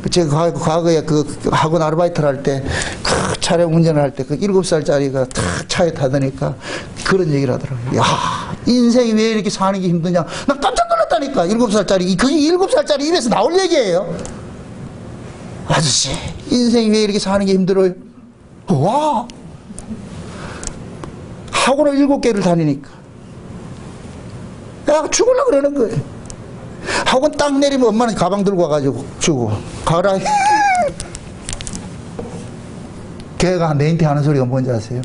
제가 과거에 그 학원 아르바이트를 할 때 그 차량 운전을 할 때 그 7살짜리가 탁 차에 타더니까 그런 얘기를 하더라고요. 야, 인생이 왜 이렇게 사는 게 힘드냐. 나 깜짝 놀랐다니까. 7살짜리. 그게 7살짜리 입에서 나올 얘기예요. 아저씨, 인생이 왜 이렇게 사는 게 힘들어요? 와! 학원을 7개를 다니니까. 야, 죽으려고 그러는 거예요. 학원 딱 내리면 엄마는 가방 들고 와가지고 주고, 가라. 걔가 내한테 하는 소리가 뭔지 아세요?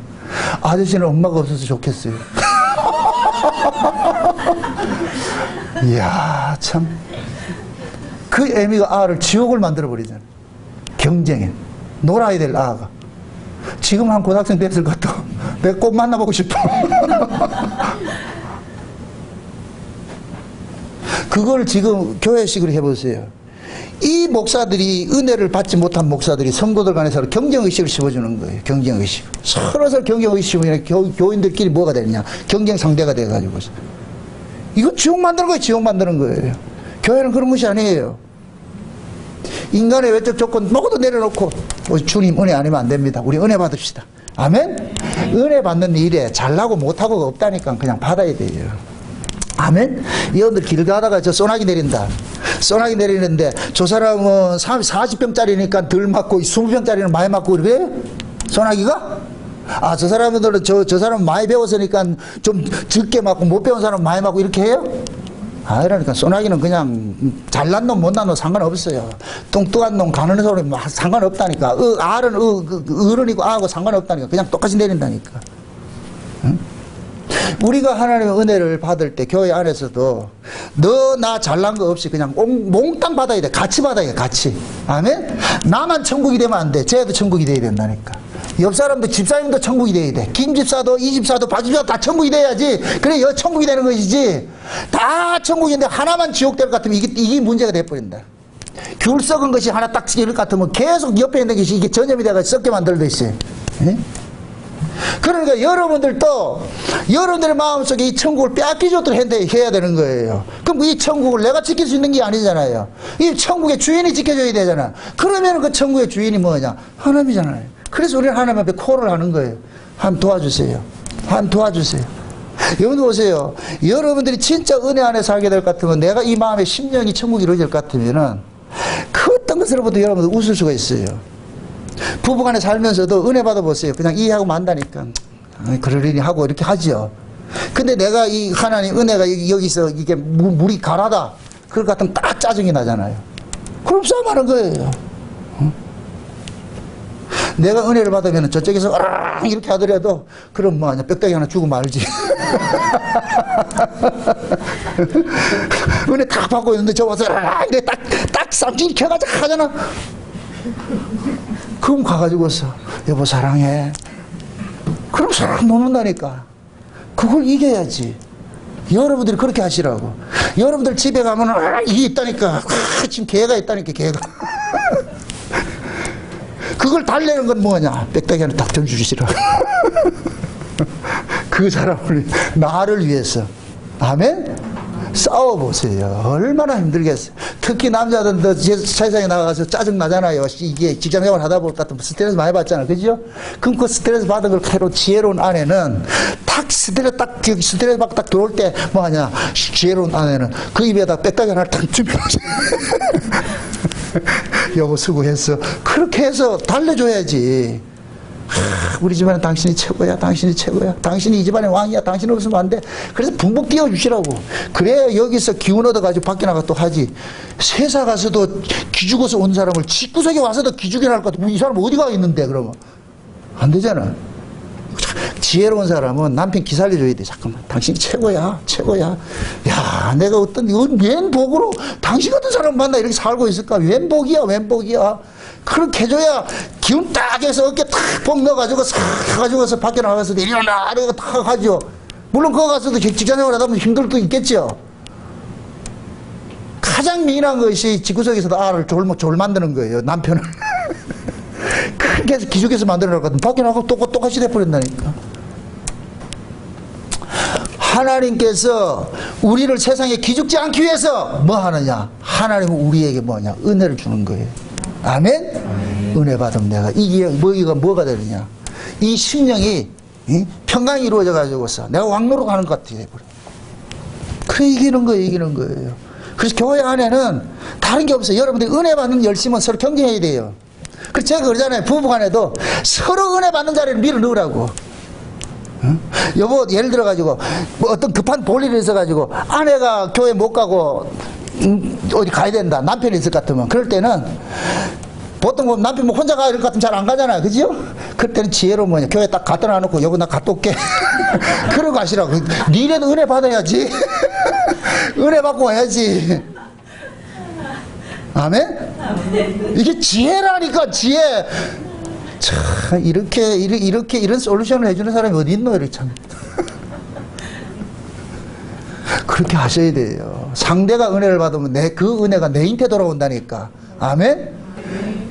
아저씨는 엄마가 없어서 좋겠어요. 이야, 참. 그 애미가 아를 지옥을 만들어버리잖아요. 경쟁에. 놀아야 될 아가. 지금 한 고등학생 됐을 것 같아. 내가 꼭 만나보고 싶어. 그걸 지금 교회식으로 해보세요. 이 목사들이, 은혜를 받지 못한 목사들이 성도들 간에서 경쟁의식을 심어주는 거예요. 경쟁의식. 서로 경쟁의식 심으면 교인들끼리 뭐가 되느냐. 경쟁 상대가 돼가지고. 이거 지옥 만드는 거예요. 지옥 만드는 거예요. 교회는 그런 것이 아니에요. 인간의 외적 조건 모두 내려놓고 주님 은혜 아니면 안 됩니다. 우리 은혜 받읍시다. 아멘? 은혜 받는 일에 잘나고 못하고가 없다니까 그냥 받아야 돼요. 아멘? 여러분들 길 가다가 저 소나기 내린다. 소나기 내리는데 저 사람은 40병짜리니까 덜 맞고 20병짜리는 많이 맞고 그래? 소나기가? 아, 저 사람들은 저 사람 많이 배웠으니까 좀 적게 맞고 못 배운 사람 많이 맞고 이렇게 해요? 아니라니까. 소나기는 그냥 잘난 놈 못난 놈 상관없어요. 뚱뚱한 놈 가는 소리 상관없다니까. 알은 어른이고 아하고 상관없다니까. 그냥 똑같이 내린다니까. 응? 우리가 하나님의 은혜를 받을 때 교회 안에서도 너 나 잘난 거 없이 그냥 몽땅 받아야 돼. 같이 받아야 돼. 같이. 아멘? 나만 천국이 되면 안 돼. 쟤도 천국이 돼야 된다니까. 옆 사람도 집사님도 천국이 돼야 돼. 김 집사도 이 집사도 박 집사도 다 천국이 돼야지. 그래 여 천국이 되는 것이지. 다 천국인데 하나만 지옥 될 것 같으면 이게 문제가 돼버린다. 귤 썩은 것이 하나 딱 이럴 것 같으면 계속 옆에 있는 것이 이게 전염이 돼가 썩게 만들듯이. 예? 그러니까 여러분들도 여러분들의 마음속에 이 천국을 빼앗기지도 해야 되는 거예요. 그럼 이 천국을 내가 지킬 수 있는 게 아니잖아요. 이 천국의 주인이 지켜줘야 되잖아. 그러면 그 천국의 주인이 뭐냐? 하나님이잖아요. 그래서 우리는 하나님 앞에 콜을 하는 거예요. 한 도와주세요. 한 도와주세요. 여러분 보세요. 여러분들이 진짜 은혜 안에 살게 될 것 같으면 내가 이 마음에 심령이 천국이 이루어질 것 같으면은 그 어떤 것으로부터 여러분들 웃을 수가 있어요. 부부간에 살면서도 은혜 받아보세요. 그냥 이해하고 만다니까. 그러려니 하고 이렇게 하죠. 근데 내가 이 하나님 은혜가 여기서 이게 물이 가라다. 그럴 것 같으면 딱 짜증이 나잖아요. 그럼 싸움하는 거예요. 응? 내가 은혜를 받으면 저쪽에서 어랑 이렇게 하더라도 그럼 뭐 뼈다귀 하나 주고 말지. 은혜 다 받고 있는데 저 와서 이래 딱 쌈짓 켜가지고 하잖아. 그럼 가가지고서 여보 사랑해. 그럼 싹 놓는다니까. 그걸 이겨야지. 여러분들이 그렇게 하시라고. 여러분들 집에 가면 이게 있다니까. 지금 개가 있다니까 개가. 그걸 달래는 건 뭐냐? 빽딱이 하나 딱 던져주시라고. 그 사람을 나를 위해서. 아멘? 싸워보세요. 얼마나 힘들겠어요. 특히 남자들도 세상에 나가서 짜증나잖아요. 이게 직장생활 하다 보니까 스트레스 많이 받잖아요. 그죠? 그럼 그 스트레스 받은 걸 캐로 지혜로운 아내는 스트레스 받고 딱 들어올 때 뭐하냐? 지혜로운 아내는 그 입에다 빽딱이 하나 딱 주면 여보 수고했어. 그렇게 해서 달래줘야지. 우리 집안은 당신이 최고야. 당신이 최고야. 당신이 이 집안의 왕이야. 당신 없으면 안 돼. 그래서 붕붕 띄워주시라고. 그래야 여기서 기운 얻어가지고 밖에 나가 또 하지. 세사 가서도 기죽어서 온 사람을 집구석에 와서도 기죽여 날 것 같아. 이 사람 어디 가 있는데 그러면. 안 되잖아. 지혜로운 사람은 남편 기살려줘야 돼. 잠깐만. 당신이 최고야. 최고야. 야, 내가 웬 복으로 당신 같은 사람 만나 이렇게 살고 있을까? 웬 복이야. 웬 복이야. 그렇게 해줘야 기운 딱 해서 어깨 탁 뽕 넣어가지고 싹 가지고서 밖에 나가서 일어나 이러고 탁 하죠. 물론 거기 가서도 직장생활 하다 보면 힘들 도 있겠죠. 가장 미인한 것이 집구석에서도 알을 졸 만드는 거예요. 남편을. 그렇게 해서 기죽여서 만들어 놓거든. 밖에 나가고 똑같이 돼버린다니까. 하나님께서 우리를 세상에 기죽지 않기 위해서 뭐 하느냐? 하나님은 우리에게 뭐냐? 은혜를 주는 거예요. 아멘? 은혜 받으면 내가 이게 뭐가 되느냐? 이 심령이 평강이 이루어져 가지고서 내가 왕노로 가는 것 같아 돼버려. 그래 이기는 거예요. 그래서 교회 안에는 다른 게 없어요. 여러분들이 은혜 받는 열심은 서로 경쟁해야 돼요. 그래서 제가 그러잖아요. 부부간에도 서로 은혜 받는 자리를 밀어 넣으라고. 응? 여보 예를 들어 가지고 뭐 어떤 급한 볼일이 있어 가지고 아내가 교회 못 가고 어디 가야 된다. 남편이 있을 것 같으면 그럴 때는 보통 뭐 남편 뭐 혼자 가 이럴 것 같으면 잘 안 가잖아요. 그죠? 그럴 때는 지혜로 뭐냐. 교회 딱 갖다 놔놓고 여보 나 갔다 올게. 그러고 가시라고. 니네도 은혜 받아야지. 은혜 받고 와야지. 아멘? 이게 지혜라니까 지혜. 참 이렇게 이런 솔루션을 해주는 사람이 어디 있노? 이렇게 참. 그렇게 하셔야 돼요. 상대가 은혜를 받으면 그 은혜가 내한테 돌아온다니까. 아멘?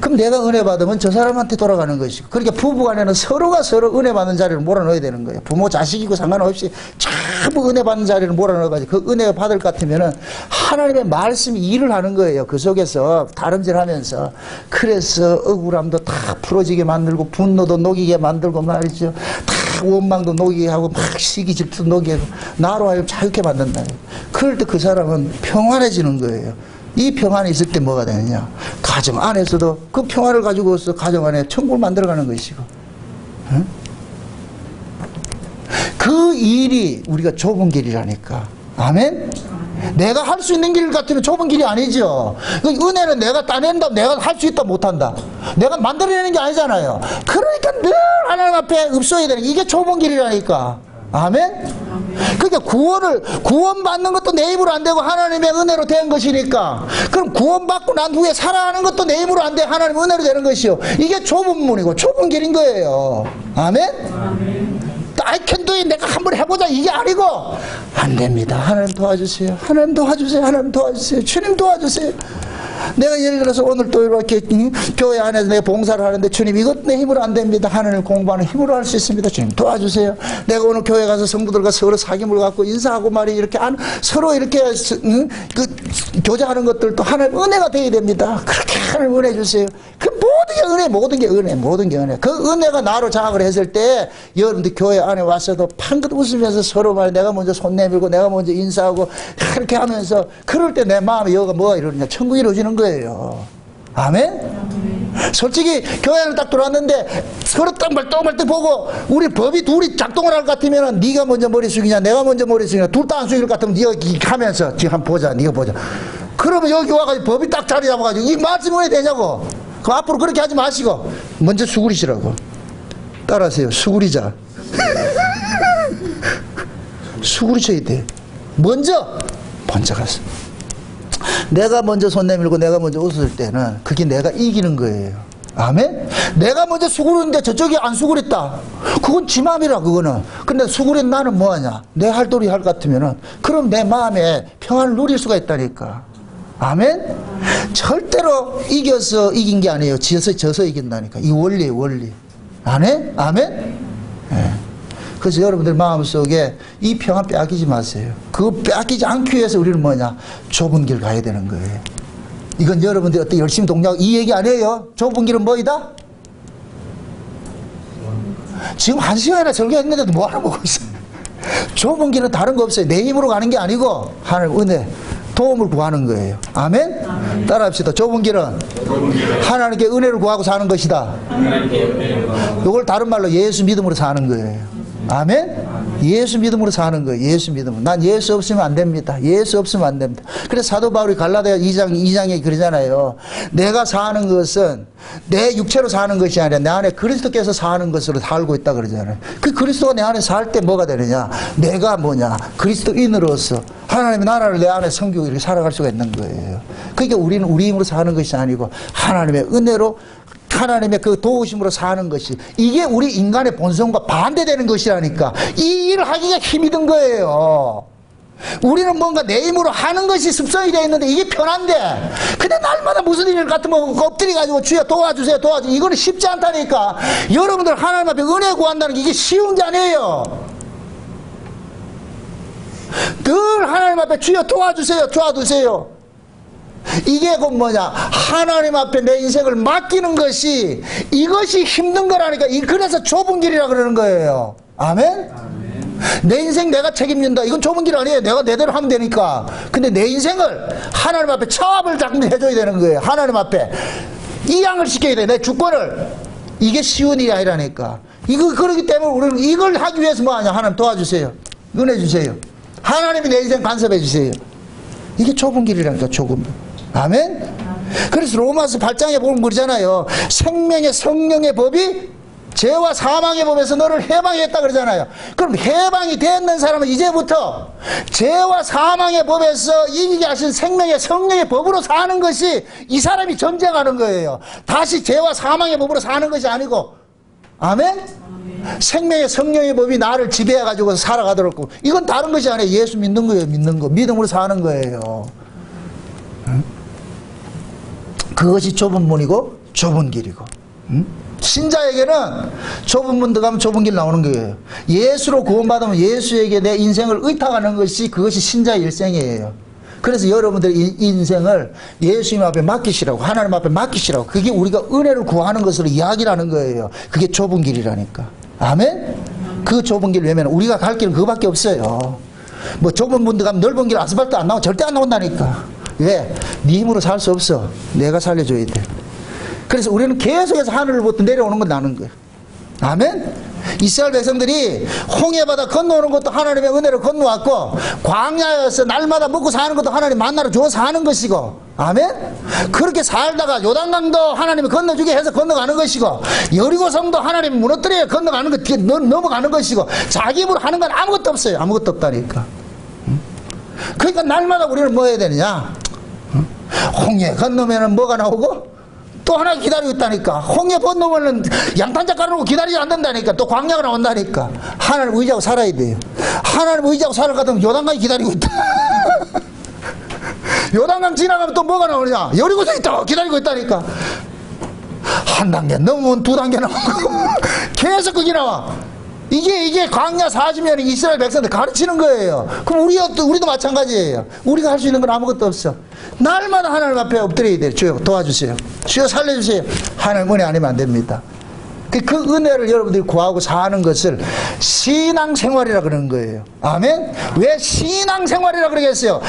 그럼 내가 은혜 받으면 저 사람한테 돌아가는 것이고. 그러니까 부부간에는 서로가 서로 은혜 받는 자리를 몰아넣어야 되는 거예요. 부모 자식이고 상관없이 전부 은혜 받는 자리를 몰아넣어가지고 그 은혜 받을 것 같으면은 하나님의 말씀이 일을 하는 거예요. 그 속에서 다름질하면서. 그래서 억울함도 다 풀어지게 만들고 분노도 녹이게 만들고 말이죠. 다 원망도 녹이게 하고 막 시기 질투도 녹이게 하고 나로 하여금 자유케 만든다. 그럴 때 그 사람은 평안해지는 거예요. 이 평안이 있을 때 뭐가 되느냐, 가정 안에서도 그 평안을 가지고서 가정 안에 천국을 만들어가는 것이고, 응? 그 일이 우리가 좁은 길이라니까. 아멘? 내가 할 수 있는 길 같으면 좁은 길이 아니죠. 은혜는 내가 따낸다, 내가 할 수 있다, 못한다. 내가 만들어내는 게 아니잖아요. 그러니까 늘 하나님 앞에 읍소해야 되는 게 이게 좁은 길이라니까. 아멘? 그러니까 구원받는 것도 내 힘으로 안 되고 하나님의 은혜로 된 것이니까. 그럼 구원받고 난 후에 살아가는 것도 내 힘으로 안 돼. 하나님의 은혜로 되는 것이요. 이게 좁은 문이고 좁은 길인 거예요. 아멘? I can do it. 내가 한번 해보자. 이게 아니고 안 됩니다. 하나님 도와주세요. 하나님 도와주세요. 하나님 도와주세요. 주님 도와주세요. 내가 예를 들어서 오늘 또 이렇게 교회 안에서 내가 봉사를 하는데 주님 이것 내 힘으로 안 됩니다. 하나님 공부하는 힘으로 할 수 있습니다. 주님 도와주세요. 내가 오늘 교회 가서 성도들과 서로 사귐을 갖고 인사하고 말이 이렇게 서로 이렇게 교제하는 것들도 하나님 은혜가 되어야 됩니다. 그렇게 하나님 은혜 주세요. 그 모든 게 은혜. 그 은혜가 나로 자각을 했을 때 여러분들 교회 안에 와서도 판긋 웃으면서 서로 말 내가 먼저 손 내밀고 내가 먼저 인사하고 그렇게 하면서 그럴 때 내 마음에 여기가 뭐가 이러느냐, 천국이 이루어지는 거예요. 아멘? 솔직히 교회 안에 딱 들어왔는데 서로 딱 말똥말똥 보고 우리 법이 둘이 작동을 할 것 같으면 네가 먼저 머리 숙이냐 내가 먼저 머리 숙이냐 둘 다 안 숙일 것 같으면 네가 하면서 지금 한번 보자, 네가 보자. 그러면 여기 와가지고 법이 딱 자리 잡아가지고 이 말씀이 왜 되냐고. 그 앞으로 그렇게 하지 마시고 먼저 수구리시라고. 따라하세요. 수구리자. 수구리쳐야 돼. 먼저 가서. 내가 먼저 손 내밀고 내가 먼저 웃을 때는 그게 내가 이기는 거예요. 아멘? 내가 먼저 수구리는데 저쪽이 안 수구렸다. 그건 지 마음이라 그거는. 근데 수구린 나는 뭐하냐? 내 할도리 할 것 같으면은 그럼 내 마음에 평안을 누릴 수가 있다니까. 아멘? 절대로 이겨서 이긴 게 아니에요. 져서 이긴다니까. 이 원리예요, 원리. 아멘? 아멘? 네. 그래서 여러분들 마음속에 이 평안 빼앗기지 마세요. 그거 빼앗기지 않기 위해서 우리는 뭐냐? 좁은 길 가야 되는 거예요. 이건 여러분들이 어떻게 열심히 동작하고 이 얘기 아니에요. 좁은 길은 뭐이다? 지금 1시간이나 설교했는데도 뭐 하나 보고 있어요. 좁은 길은 다른 거 없어요. 내 힘으로 가는 게 아니고 하나님 은혜, 도움을 구하는 거예요. 아멘? 아멘. 따라합시다. 좁은 길은 하나님께 은혜를 구하고 사는 것이다. 이걸 다른 말로 예수 믿음으로 사는 거예요. 아멘? 예수 믿음으로 사는 거예요. 예수 믿음으로. 난 예수 없으면 안 됩니다. 예수 없으면 안 됩니다. 그래서 사도 바울이 갈라디아 2장에 그러잖아요. 내가 사는 것은 내 육체로 사는 것이 아니라 내 안에 그리스도께서 사는 것으로 살고 있다 그러잖아요. 그 그리스도가 내 안에 살 때 뭐가 되느냐? 내가 뭐냐? 그리스도인으로서 하나님의 나라를 내 안에 섬기고 이렇게 살아갈 수가 있는 거예요. 그러니까 우리는 우리 힘으로 사는 것이 아니고 하나님의 은혜로 하나님의 그 도우심으로 사는 것이 이게 우리 인간의 본성과 반대되는 것이라니까. 이 일을 하기가 힘이 든 거예요. 우리는 뭔가 내 힘으로 하는 것이 습성이 되어 있는데 이게 편한데 근데 날마다 무슨 일 같으면 엎드려가지고 주여 도와주세요 이거는 쉽지 않다니까. 여러분들 하나님 앞에 은혜 구한다는 게 이게 쉬운 게 아니에요. 늘 하나님 앞에 주여 도와주세요 도와주세요. 이게 곧 뭐냐? 하나님 앞에 내 인생을 맡기는 것이 이것이 힘든 거라니까. 그래서 좁은 길이라 그러는 거예요. 아멘? 내 인생 내가 책임진다. 이건 좁은 길 아니에요. 내가 내대로 하면 되니까. 근데 내 인생을 하나님 앞에 차압을 해줘야 되는 거예요. 하나님 앞에 이양을 시켜야 돼. 내 주권을. 이게 쉬운 일이 아니라니까. 그러기 때문에 우리는 이걸 하기 위해서 뭐하냐? 하나님 도와주세요. 은혜 주세요. 하나님이 내 인생 간섭해 주세요. 이게 좁은 길이라니까. 좁은. 아멘? 그래서 로마서 8장에 보면 그러잖아요. 생명의 성령의 법이 죄와 사망의 법에서 너를 해방했다 그러잖아요. 그럼 해방이 됐는 사람은 이제부터 죄와 사망의 법에서 이기게 하신 생명의 성령의 법으로 사는 것이 이 사람이 전쟁하는 거예요. 다시 죄와 사망의 법으로 사는 것이 아니고. 아멘? 생명의 성령의 법이 나를 지배해가지고 살아가도록. 이건 다른 것이 아니에요. 예수 믿는 거예요. 믿는 거. 믿음으로 사는 거예요. 응? 그것이 좁은 문이고 좁은 길이고. 응? 신자에게는 좁은 문 들어가면 좁은 길 나오는 거예요. 예수로 구원받으면 예수에게 내 인생을 의탁하는 것이 그것이 신자의 일생이에요. 그래서 여러분들 이 인생을 예수님 앞에 맡기시라고, 하나님 앞에 맡기시라고. 그게 우리가 은혜를 구하는 것으로 이야기를 하는 거예요. 그게 좁은 길이라니까. 아멘? 그 좁은 길 외면 우리가 갈 길은 그거밖에 없어요. 뭐 좁은 문도 가면 넓은 길 아스팔트 안 나와. 절대 안 나온다니까. 왜? 네 힘으로 살 수 없어. 내가 살려줘야 돼. 그래서 우리는 계속해서 하늘로부터 내려오는 건 나는 거예요. 아멘? 이스라엘 백성들이 홍해바다 건너오는 것도 하나님의 은혜로 건너왔고, 광야에서 날마다 먹고 사는 것도 하나님 만나로 주어서 하는 것이고, 아멘? 그렇게 살다가 요단강도 하나님이 건너주게 해서 건너가는 것이고, 여리고성도 하나님이 무너뜨려 건너가는 것, 넘어가는 것이고, 자기 힘으로 하는 건 아무것도 없어요. 아무것도 없다니까. 그러니까 날마다 우리는 뭐 해야 되느냐? 홍해 건너면은 뭐가 나오고? 또 하나 기다리고 있다니까. 홍해 건너면은 양탄자 깔아놓고 기다리지 않는다니까. 또 광야가 나온다니까. 하나님 의지하고 살아야 돼요. 하나님 의지하고 살을 같으면 요단강이 기다리고 있다. 요단강 지나가면 또 뭐가 나오느냐? 여리고서 있다. 기다리고 있다니까. 한 단계 넘으면 두 단계 나오고 계속 거기 나와. 이게 광야 40년의 이스라엘 백성들 가르치는 거예요. 그럼 우리도 마찬가지예요. 우리가 할 수 있는 건 아무것도 없어. 날마다 하나님 앞에 엎드려야 돼요. 주여 도와주세요. 주여 살려주세요. 하나님 은혜 아니면 안 됩니다. 그 은혜를 여러분들이 구하고 사는 것을 신앙생활이라 그러는 거예요. 아멘? 왜 신앙생활이라 그러겠어요?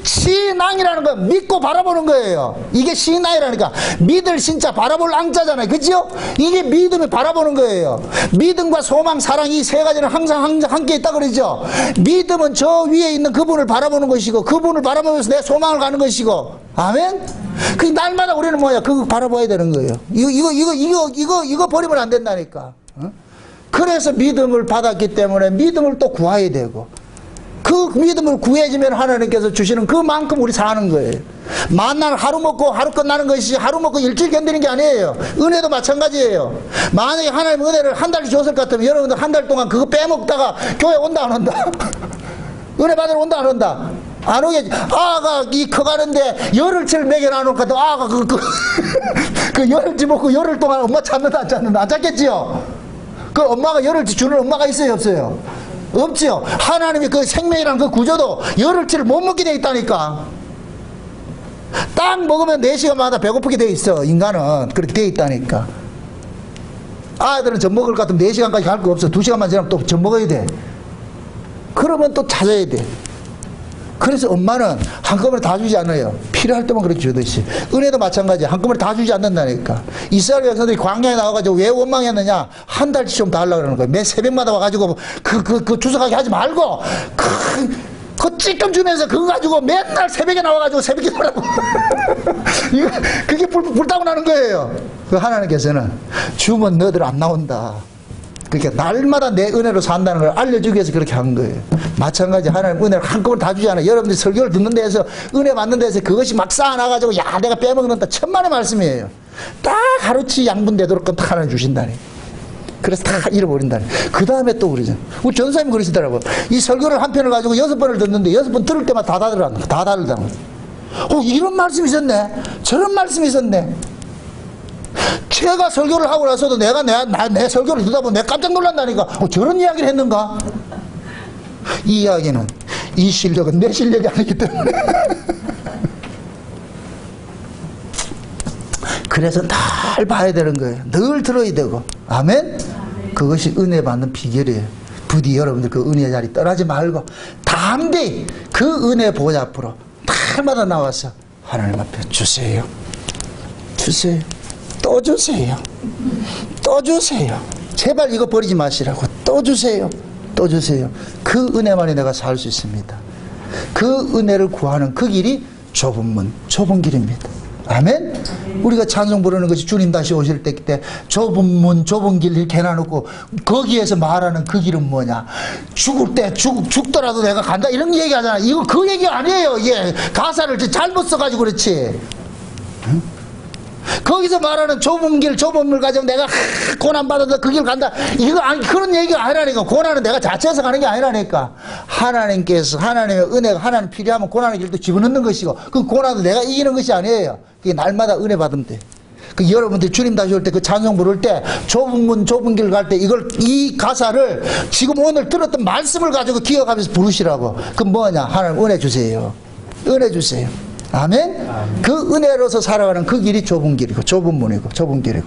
신앙이라는 건 믿고 바라보는 거예요. 이게 신앙이라니까. 믿을 신자 바라볼 앙자잖아요. 그죠? 이게 믿음이 바라보는 거예요. 믿음과 소망, 사랑 이 세 가지는 항상 함께 있다 그러죠. 믿음은 저 위에 있는 그분을 바라보는 것이고, 그분을 바라보면서 내 소망을 가는 것이고, 아멘? 그 날마다 우리는 뭐야? 그거 바라봐야 되는 거예요. 이거 버리면 안 된다니까. 어? 그래서 믿음을 받았기 때문에 믿음을 또 구해야 되고, 그 믿음을 구해지면 하나님께서 주시는 그만큼 우리 사는 거예요. 만날 하루 먹고 하루 끝나는 것이 하루 먹고 일주일 견디는 게 아니에요. 은혜도 마찬가지예요. 만약에 하나님 은혜를 한 달씩 줬을 것 같으면 여러분들 한 달 동안 그거 빼먹다가 교회 온다 안 온다? 은혜 받으러 온다 안 온다? 안 오겠지. 아가 이 커가는데 열흘치를 먹여놔놓을 것 같아. 아가 그 열흘치 먹고 열흘 동안 엄마 찾는다 안 찾는다? 안 찾겠지요? 그 엄마가 열흘치 주는 엄마가 있어요 없어요? 없지요. 하나님이 그 생명이라는 그 구조도 열흘치를 못 먹게 돼 있다니까. 딱 먹으면 4시간마다 배고프게 돼 있어. 인간은 그렇게 돼 있다니까. 아이들은 젖 먹을 것 같으면 4시간까지 갈 거 없어. 2시간만 지나면 또 젖 먹어야 돼. 그러면 또 찾아야 돼. 그래서 엄마는 한꺼번에 다 주지 않아요. 필요할 때만 그렇게 주듯이. 은혜도 마찬가지야. 한꺼번에 다 주지 않는다니까. 이스라엘 백성들이 광야에 나와가지고 왜 원망했느냐? 한 달치 좀 다 하려고 그러는 거예요. 매 새벽마다 와가지고 그 주석하게 하지 말고 그 찔끔 주면서 그거 가지고 맨날 새벽에 나와가지고 새벽에 뭐라고 그게 불타고 나는 거예요. 그 하나님께서는 주면 너들 안 나온다. 그러니까 날마다 내 은혜로 산다는 걸 알려주기 위해서 그렇게 한 거예요. 마찬가지 하나님 은혜를 한꺼번에 다 주지 않아요. 여러분들이 설교를 듣는 데에서 은혜 받는 데에서 그것이 막 쌓아놔가지고 야 내가 빼먹는다 천만의 말씀이에요. 딱 하루치 양분되도록 딱 하나님 주신다니. 그래서 다 잃어버린다니. 그 다음에 또 우리 전사님이 그러시더라고요. 이 설교를 한 편을 가지고 6번을 듣는데 6번 들을 때마다 다 다르다. 이런 말씀이 있었네. 저런 말씀이 있었네. 제가 설교를 하고 나서도 내가 내 설교를 듣다 보면 내가 깜짝 놀란다니까. 저런 이야기를 했는가? 이 이야기는 이 실력은 내 실력이 아니기 때문에 그래서 늘 봐야 되는 거예요. 늘 들어야 되고. 아멘? 그것이 은혜 받는 비결이에요. 부디 여러분들 그 은혜 자리 떠나지 말고 담대히 그 은혜 보좌 앞으로 날마다 나와서 하나님 앞에 주세요. 주세요. 또 주세요. 또 주세요. 제발 이거 버리지 마시라고. 또 주세요. 또 주세요. 그 은혜만이 내가 살 수 있습니다. 그 은혜를 구하는 그 길이 좁은 문, 좁은 길입니다. 아멘? 우리가 찬송 부르는 것이 주님 다시 오실 때 좁은 문, 좁은 길 이렇게 해놔놓고 거기에서 말하는 그 길은 뭐냐? 죽을 때 죽더라도 내가 간다 이런 얘기 하잖아. 이거 그 얘기 아니에요. 이게 가사를 잘못 써가지고 그렇지. 응? 거기서 말하는 좁은 길, 좁은 물 가지고 내가 고난받아서 그 길 간다. 이거 아니, 그런 얘기가 아니라니까. 고난은 내가 자체에서 가는 게 아니라니까. 하나님께서, 하나님의 은혜가 하나님 필요하면 고난의 길도 집어넣는 것이고, 그 고난도 내가 이기는 것이 아니에요. 그게 날마다 은혜 받으면 돼. 그 여러분들 주님 다시 올 때 그 찬송 부를 때 좁은 문, 좁은 길 갈 때 이 가사를 지금 오늘 들었던 말씀을 가지고 기억하면서 부르시라고. 그 뭐냐? 하나님 은혜 주세요. 은혜 주세요. 아멘? 그 은혜로서 살아가는 그 길이 좁은 길이고 좁은 문이고 좁은 길이고.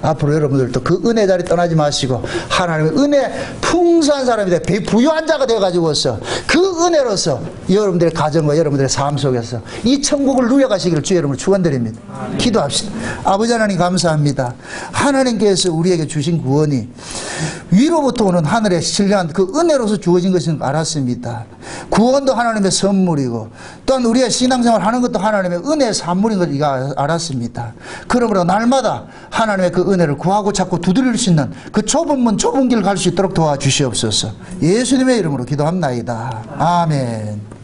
앞으로 여러분들도 그 은혜 자리 떠나지 마시고 하나님의 은혜 풍성한 사람이 돼 부유한 자가 되어가지고서 그 은혜로서 여러분들의 가정과 여러분들의 삶 속에서 이 천국을 누려가시기를 주 여러분을 축원드립니다. 기도합시다. 아버지 하나님 감사합니다. 하나님께서 우리에게 주신 구원이 위로부터 오는 하늘의 신령한 그 은혜로서 주어진 것인 걸 알았습니다. 구원도 하나님의 선물이고 또한 우리의 신앙생활 하는 것도 하나님의 은혜의 산물인 걸 알았습니다. 그러므로 날마다 하나님의 그 은혜를 구하고 찾고 두드릴 수 있는 그 좁은 문 좁은 길 갈 수 있도록 도와주시옵소서. 예수님의 이름으로 기도합나이다. 아멘.